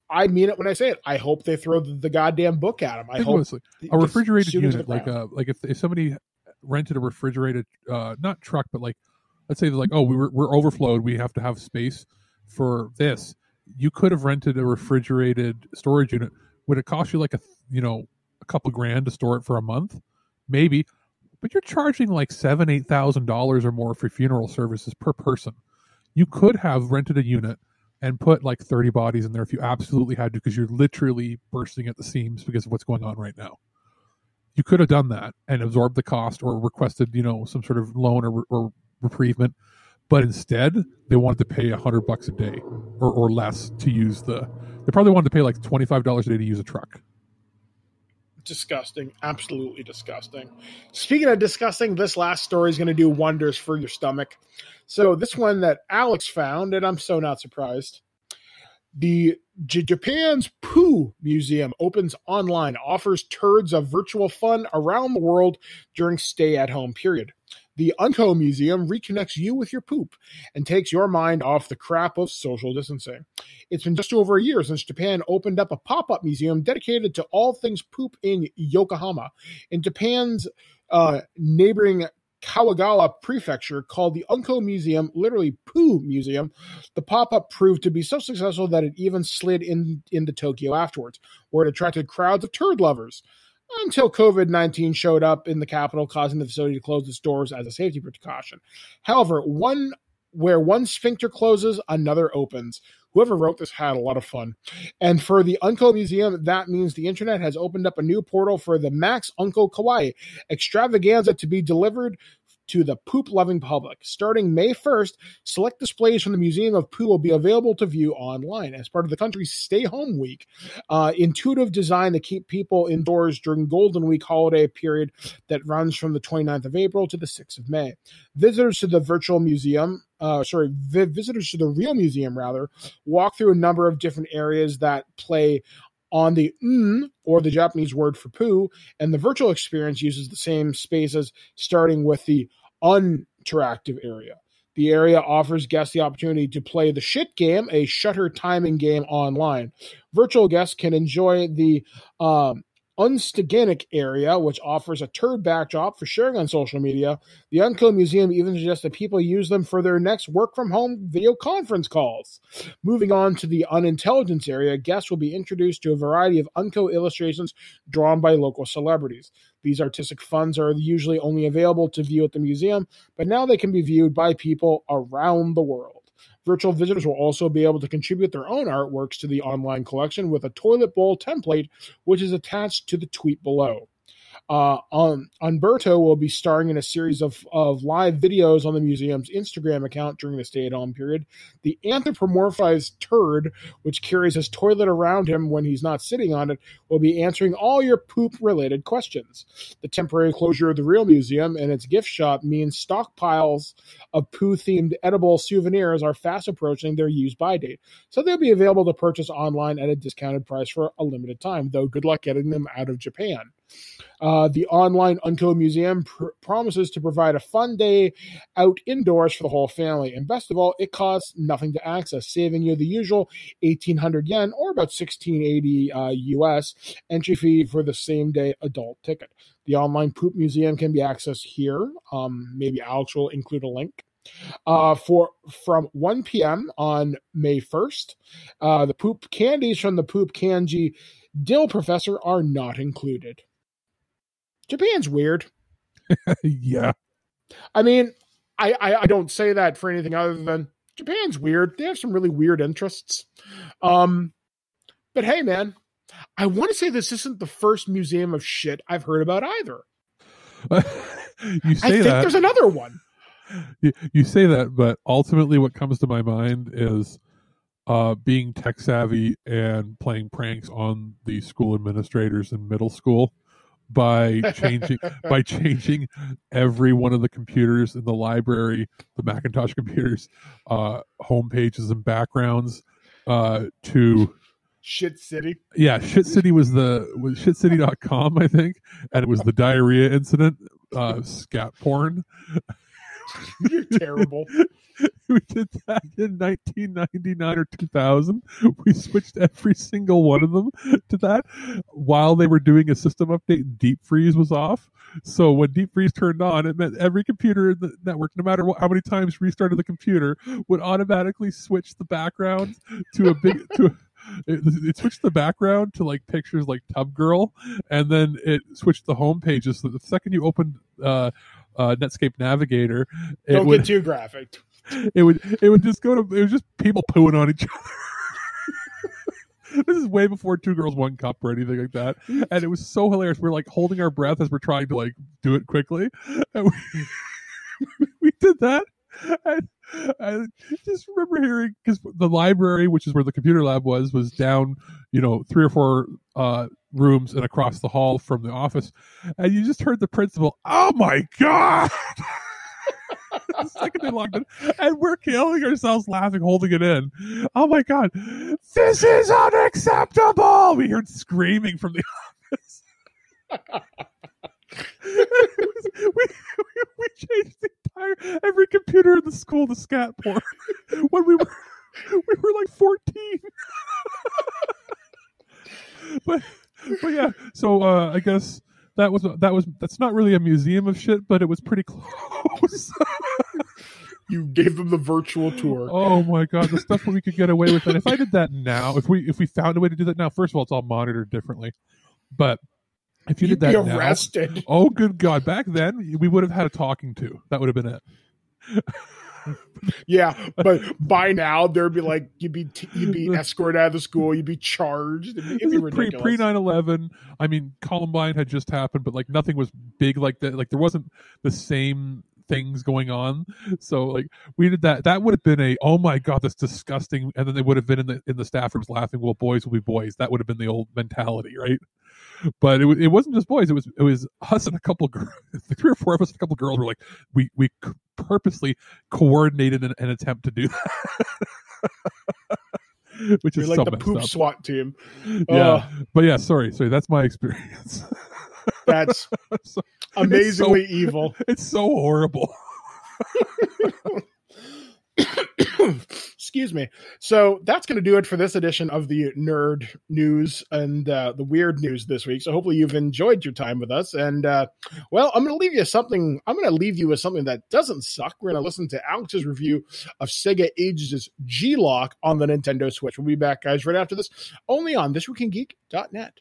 I mean it when I say it. I hope they throw the goddamn book at him. I hope a refrigerated unit, like if somebody rented a refrigerated not truck, but like let's say they're like, oh, we're overflowed, we have to have space for this. You could have rented a refrigerated storage unit. Would it cost you like a couple grand to store it for a month? Maybe, but you're charging like $7,000-8,000 or more for funeral services per person. You could have rented a unit and put like 30 bodies in there if you absolutely had to, because you're literally bursting at the seams because of what's going on right now. You could have done that and absorbed the cost, or requested, some sort of loan or reprievement. But instead, they wanted to pay $100 a day or less to use they probably wanted to pay like $25 a day to use a truck. Disgusting. Absolutely disgusting. Speaking of disgusting, this last story is going to do wonders for your stomach. So this one that Alex found, and I'm so not surprised. The Japan's Poo Museum opens online, offers turds of virtual fun around the world during stay-at-home period. The GungHo Museum reconnects you with your poop and takes your mind off the crap of social distancing. It's been just over a year since Japan opened up a pop-up museum dedicated to all things poop in Yokohama. In Japan's neighboring Kawagawa Prefecture, called the GungHo Museum, literally Poo Museum, the pop-up proved to be so successful that it even slid into Tokyo afterwards, where it attracted crowds of turd lovers. Until COVID-19 showed up in the capital, causing the facility to close its doors as a safety precaution. However, where one sphincter closes, another opens. Whoever wrote this had a lot of fun. And for the GungHo Museum, that means the internet has opened up a new portal for the Max Unko Kawaii extravaganza to be delivered to the poop-loving public. Starting May 1st, select displays from the Museum of Poo will be available to view online as part of the country's Stay Home Week. Intuitive design to keep people indoors during Golden Week holiday period that runs from the 29th of April to the 6th of May. Visitors to the real museum, walk through a number of different areas that play on the or the Japanese word for poo, and the virtual experience uses the same spaces, starting with the interactive area. The area offers guests the opportunity to play the shit game, a shutter timing game online. Virtual guests can enjoy the Unstaganic area, which offers a turd backdrop for sharing on social media. The GungHo Museum even suggests that people use them for their next work-from-home video conference calls. Moving on to the Unintelligence area, guests will be introduced to a variety of GungHo illustrations drawn by local celebrities. These artistic funds are usually only available to view at the museum, but now they can be viewed by people around the world. Virtual visitors will also be able to contribute their own artworks to the online collection with a toilet bowl template, which is attached to the tweet below. Umberto will be starring in a series of live videos on the museum's Instagram account during the stay-at-home period. The anthropomorphized turd, which carries his toilet around him when he's not sitting on it, will be answering all your poop-related questions. The temporary closure of the real museum and its gift shop means stockpiles of poo-themed edible souvenirs are fast approaching their use-by date, so they'll be available to purchase online at a discounted price for a limited time, though good luck getting them out of Japan. The online GungHo Museum promises to provide a fun day out indoors for the whole family. And best of all, it costs nothing to access, saving you the usual 1,800 yen or about $16.80 US entry fee for the same day adult ticket. The online Poop Museum can be accessed here. Maybe Alex will include a link. From 1 p.m. on May 1st, the poop candies from the Poop Kanji Dill Professor are not included. Japan's weird. Yeah. I mean, I don't say that for anything other than Japan's weird. They have some really weird interests. But hey, man, I want to say this isn't the first museum of shit I've heard about either. You say I think there's another one. You say that, but ultimately what comes to my mind is being tech savvy and playing pranks on the school administrators in middle school by changing every one of the computers in the library, the Macintosh computers, home pages and backgrounds to Shit City. Yeah, Shit City was shitcity.com, I think, and it was the diarrhea incident, scat porn. You're terrible. We did that in 1999 or 2000. We switched every single one of them to that while they were doing a system update. Deep freeze was off. So when deep freeze turned on, it meant every computer in the network, no matter how many times you restarted the computer, would automatically switch the background to a big it switched the background to like pictures like Tub Girl, and then it switched the home pages. So the second you opened Netscape Navigator, don't get too graphic. It would just go to, it was just people pooing on each other. This is way before Two Girls One Cup or anything like that, and it was so hilarious. We're like holding our breath as we're trying to like do it quickly, and we did that. And I just remember hearing, because the library, which is where the computer lab was down, 3 or 4 rooms and across the hall from the office, and you just heard the principal, "Oh my god!" The second they logged in, and we're killing ourselves laughing, holding it in. Oh my god, this is unacceptable! We heard screaming from the office. We changed the every computer in the school to scat porn when we were like 14. but yeah, so I guess that's not really a museum of shit, but it was pretty close. You gave them the virtual tour. Oh my god, the stuff that we could get away with. And if I did that now, if we found a way to do that now, first of all, it's all monitored differently. But if you did that now, arrested. Oh good god, back then we would have had a talking to. That would have been it. Yeah, but by now there'd be like you'd be escorted out of the school, you'd be charged. It'd be ridiculous. Pre 9/11. I mean, Columbine had just happened, but like nothing was big like that. Like there wasn't the same things going on. So like we did that. That would have been a, oh my god, that's disgusting. And then they would have been in the staff rooms laughing. Well, boys will be boys. That would have been the old mentality, right? But it wasn't just boys. It was us and a couple of girls. 3 or 4 of us and a couple of girls were like, we purposely coordinated an attempt to do that. Which is like so the poop up. SWAT team. Yeah, but yeah, sorry, that's my experience. That's amazingly evil. It's so horrible. Excuse me. So that's going to do it for this edition of the Nerd News and the Weird News this week. So hopefully you've enjoyed your time with us. And well, I'm going to leave you with something that doesn't suck. We're going to listen to Alex's review of Sega Ages' G-LOC on the Nintendo Switch. We'll be back, guys, right after this, only on ThisWeekInGeek.net.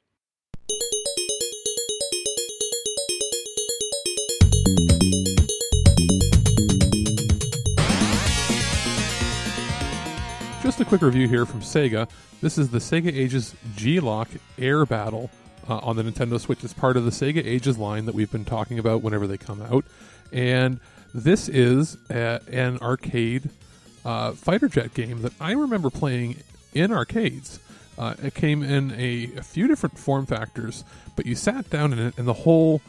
Just a quick review here from Sega. This is the Sega Ages G-LOC Air Battle on the Nintendo Switch. It's part of the Sega Ages line that we've been talking about whenever they come out. And this is an arcade fighter jet game that I remember playing in arcades. It came in a few different form factors, but you sat down in it, and the whole,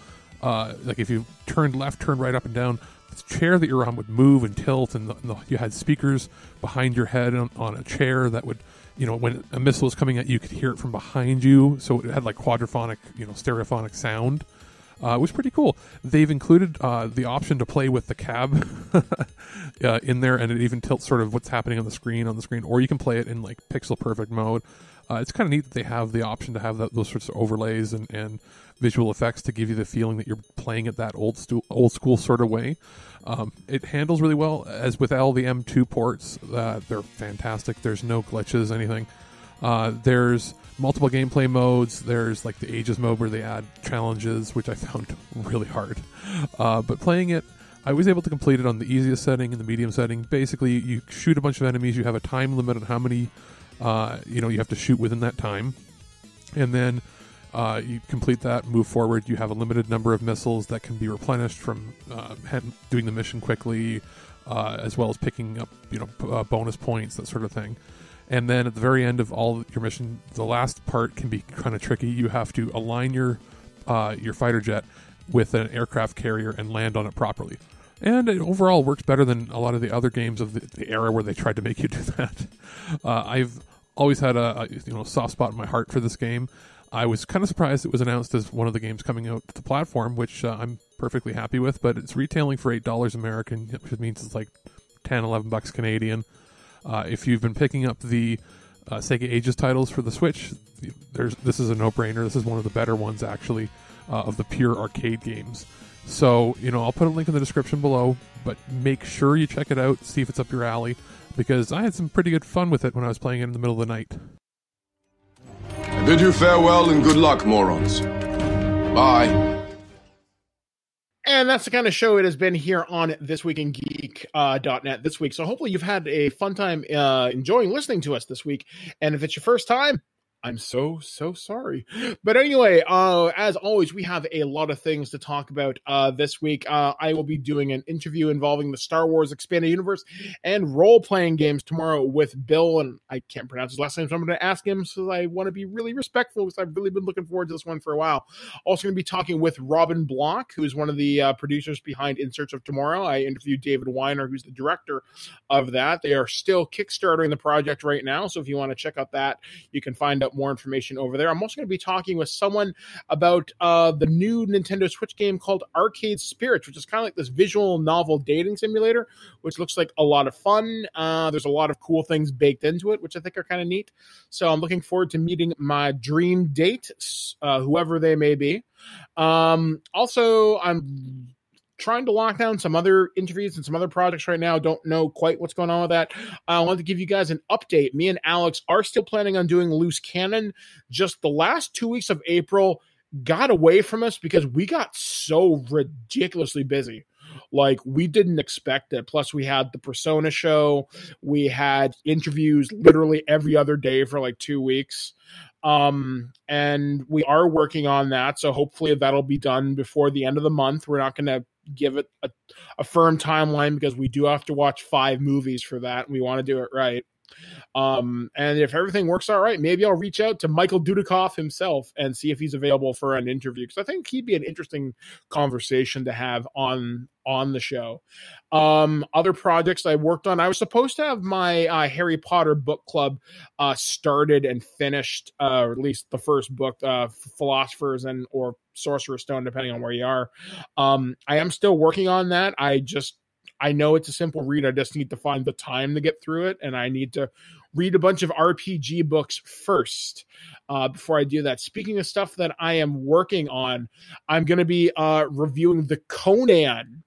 like if you turned left, turned right, up and down, the chair that you're on would move and tilt, and you had speakers behind your head on a chair that would, when a missile was coming at you, you could hear it from behind you. So it had like quadraphonic, stereophonic sound. It was pretty cool. They've included the option to play with the cab in there, and it even tilts sort of what's happening on the screen, or you can play it in like pixel perfect mode. It's kind of neat that they have the option to have those sorts of overlays and visual effects to give you the feeling that you're playing it that old school sort of way. It handles really well, as with all the M2 ports. They're fantastic. There's no glitches, anything. There's multiple gameplay modes. There's like the Ages mode where they add challenges, which I found really hard. But playing it, I was able to complete it on the easiest setting and the medium setting. Basically, you shoot a bunch of enemies. You have a time limit on how many you have to shoot within that time. And then you complete that, move forward. You have a limited number of missiles that can be replenished from doing the mission quickly, as well as picking up bonus points, that sort of thing. And then at the very end of all your mission, the last part can be kind of tricky. You have to align your fighter jet with an aircraft carrier and land on it properly. And it overall works better than a lot of the other games of the era where they tried to make you do that. I've always had a soft spot in my heart for this game. I was kind of surprised it was announced as one of the games coming out to the platform, which I'm perfectly happy with, but it's retailing for $8 American, which means it's like 10, 11 bucks Canadian. If you've been picking up the Sega Ages titles for the Switch, this is a no-brainer. This is one of the better ones, actually, of the pure arcade games. So, I'll put a link in the description below, but make sure you check it out, see if it's up your alley, because I had some pretty good fun with it when I was playing it in the middle of the night. I bid you farewell and good luck, morons. Bye. And that's the kind of show it has been here on ThisWeekInGeek.net this week. So hopefully you've had a fun time enjoying listening to us this week. And if it's your first time, I'm so sorry. But anyway, as always, we have a lot of things to talk about this week. I will be doing an interview involving the Star Wars Expanded Universe and role-playing games tomorrow with Bill, and I can't pronounce his last name, so I'm going to ask him, so I want to be really respectful because I've really been looking forward to this one for a while. Also going to be talking with Robin Block, who is one of the producers behind In Search of Tomorrow. I interviewed David Weiner, who's the director of that. They are still kickstarting the project right now, so if you want to check out that, you can find out more information over there. I'm also going to be talking with someone about the new Nintendo Switch game called Arcade Spirits, which is kind of like this visual novel dating simulator, which looks like a lot of fun. There's a lot of cool things baked into it, which I think are kind of neat. So I'm looking forward to meeting my dream date, whoever they may be. Also, I'm trying to lock down some other interviews and some other projects right now. Don't know quite what's going on with that. I wanted to give you guys an update. Me and Alex are still planning on doing Loose Cannon. Just the last 2 weeks of April got away from us because we got so ridiculously busy. Like, we didn't expect it. Plus, we had the Persona show. We had interviews literally every other day for like 2 weeks. And we are working on that. So hopefully that'll be done before the end of the month. We're not going to give it a firm timeline because we do have to watch 5 movies for that. We want to do it right. And if everything works all right, maybe I'll reach out to Michael Dudikoff himself and see if he's available for an interview, because I think he'd be an interesting conversation to have on the show. Other projects I worked on, I was supposed to have my Harry Potter book club started and finished, or at least the first book, Philosopher's and or Sorcerer's Stone, depending on where you are. I am still working on that. I know it's a simple read. I just need to find the time to get through it, and I need to read a bunch of RPG books first before I do that. Speaking of stuff that I am working on, I'm going to be reviewing the Conan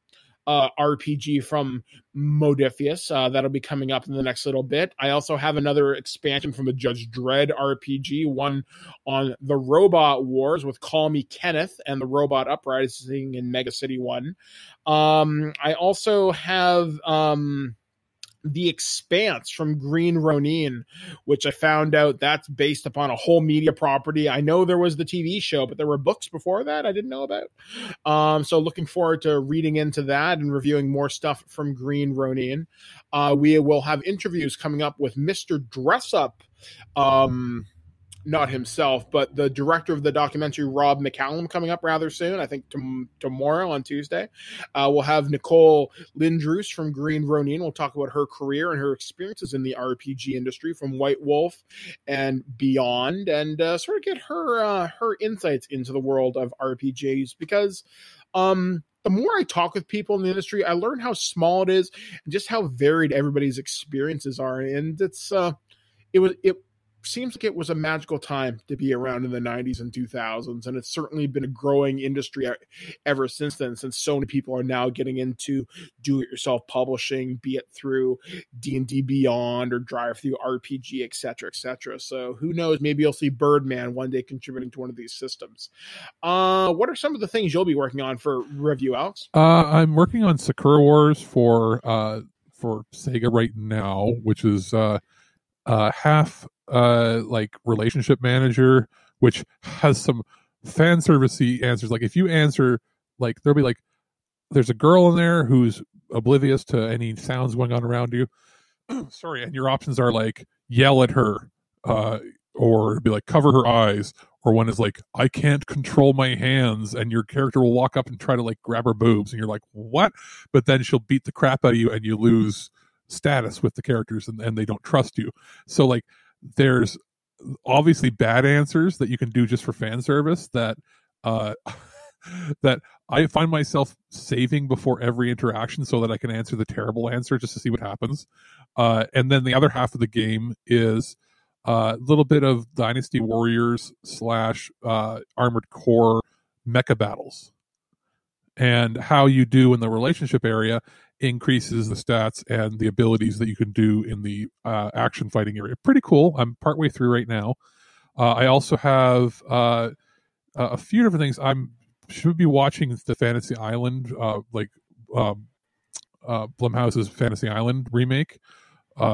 RPG from Modiphius. That'll be coming up in the next little bit. I also have another expansion from the Judge Dredd RPG, one on the Robot Wars with Call Me Kenneth and the Robot Uprising in Mega City 1. I also have The Expanse from Green Ronin, which I found out that's based upon a whole media property. I know there was the TV show, but there were books before that I didn't know about. So looking forward to reading into that and reviewing more stuff from Green Ronin. We will have interviews coming up with Mr. Dressup, not himself, but the director of the documentary, Rob McCallum, coming up rather soon. I think tomorrow on Tuesday. We'll have Nicole Lindroos from Green Ronin. We'll talk about her career and her experiences in the RPG industry from White Wolf and beyond, and sort of get her insights into the world of RPGs, because the more I talk with people in the industry, I learn how small it is and just how varied everybody's experiences are. And it seems like it was a magical time to be around in the 90s and 2000s, and it's certainly been a growing industry ever since then, since so many people are now getting into do-it-yourself publishing, be it through D&D Beyond or Drive-Thru RPG, etc. So who knows, maybe you'll see Birdman one day contributing to one of these systems. What are some of the things you'll be working on for review, Alex? I'm working on Sakura Wars for Sega right now, which is half like relationship manager, which has some fan servicey answers. Like if you answer, like there'll be like, there's a girl in there who's oblivious to any sounds going on around you. Sorry, and your options are like yell at her, or be like cover her eyes, or one is like I can't control my hands, and your character will walk up and try to like grab her boobs, and you're like what? But then she'll beat the crap out of you, and you lose status with the characters, and they don't trust you. So like there's obviously bad answers that you can do just for fan service that that I find myself saving before every interaction so that I can answer the terrible answer just to see what happens. And then the other half of the game is a little bit of Dynasty Warriors / Armored Core mecha battles. And how you do in the relationship area increases the stats and the abilities that you can do in the action fighting area. Pretty cool. I'm partway through right now. I also have a few different things. Should be watching the Fantasy Island, Blumhouse's Fantasy Island remake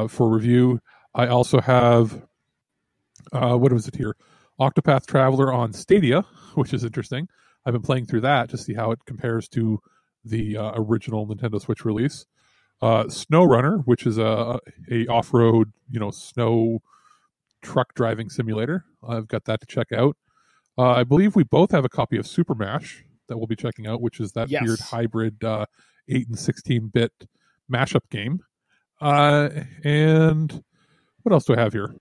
for review. I also have, what was it here? Octopath Traveler on Stadia, which is interesting. I've been playing through that to see how it compares to the original Nintendo Switch release. SnowRunner, which is a off-road, snow truck driving simulator. I've got that to check out. I believe we both have a copy of Super Mash that we'll be checking out, which is that weird hybrid 8 and 16-bit mashup game. And what else do I have here?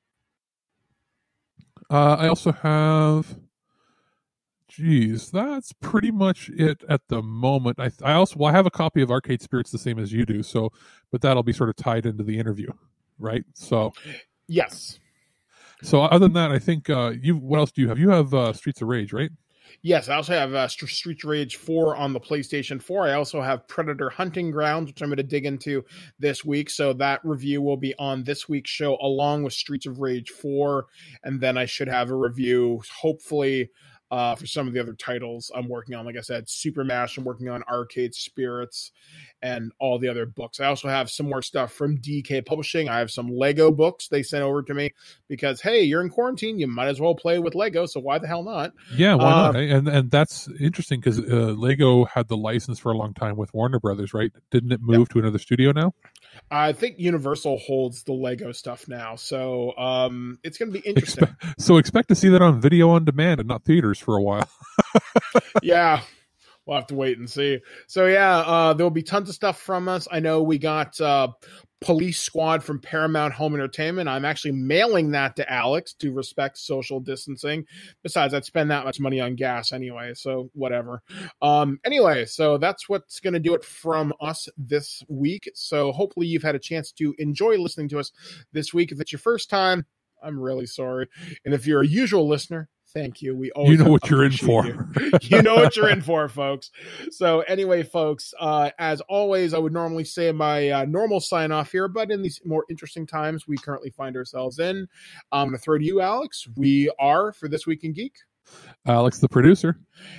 I also have... Geez, that's pretty much it at the moment. I also have a copy of Arcade Spirits the same as you do, but that'll be sort of tied into the interview, right? So, yes. So other than that, I think what else do you have? You have Streets of Rage, right? Yes, I also have Streets of Rage 4 on the PlayStation 4. I also have Predator Hunting Grounds, which I'm going to dig into this week. So that review will be on this week's show along with Streets of Rage 4. And then I should have a review, hopefully, for some of the other titles I'm working on. Like I said, Super Mash, I'm working on Arcade Spirits and all the other books. I also have some more stuff from DK Publishing. I have some Lego books they sent over to me because, hey, you're in quarantine, you might as well play with Lego, so why the hell not? Yeah, why not? And that's interesting because Lego had the license for a long time with Warner Brothers, right? Didn't it move to another studio now? I think Universal holds the Lego stuff now, so it's going to be interesting. Expect to see that on video on demand and not theaters for a while. Yeah, we'll have to wait and see. So yeah, there'll be tons of stuff from us. I know we got Police Squad from Paramount Home Entertainment. I'm actually mailing that to Alex to respect social distancing. Besides, I'd spend that much money on gas anyway, so whatever. Anyway, so that's what's going to do it from us this week. So hopefully you've had a chance to enjoy listening to us this week. If it's your first time, I'm really sorry. And if you're a usual listener, thank you. We always what you're in for. You know what you're in for, folks. So anyway, folks, as always, I would normally say my normal sign off here, but in these more interesting times we currently find ourselves in, I'm going to throw to you, Alex. We are, for This Week in Geek, Alex, the producer.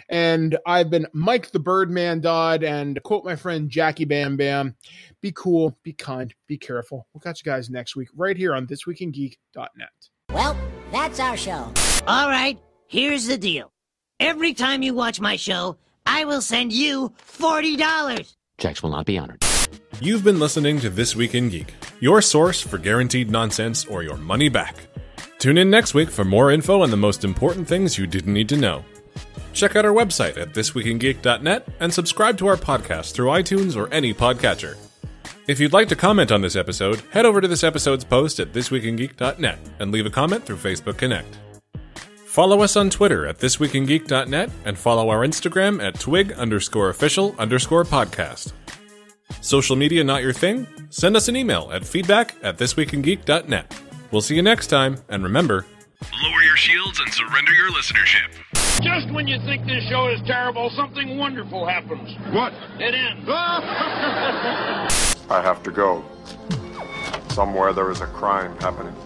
And I've been Mike the Birdman Dodd, and to quote my friend Jackie Bam Bam, be cool, be kind, be careful. We'll catch you guys next week right here on ThisWeekInGeek.net. Well, that's our show. All right, here's the deal. Every time you watch my show, I will send you $40. Checks will not be honored. You've been listening to This Week in Geek, your source for guaranteed nonsense or your money back. Tune in next week for more info on the most important things you didn't need to know. Check out our website at ThisWeekInGeek.net and subscribe to our podcast through iTunes or any podcatcher. If you'd like to comment on this episode, head over to this episode's post at ThisWeekInGeek.net and leave a comment through Facebook Connect. Follow us on Twitter at ThisWeekInGeek.net and follow our Instagram at twig_official_podcast. Social media not your thing? Send us an email at feedback@ThisWeekInGeek.net. We'll see you next time, and remember, lower your shields and surrender your listenership. Just when you think this show is terrible, something wonderful happens. What? It ends. I have to go. Somewhere there is a crime happening.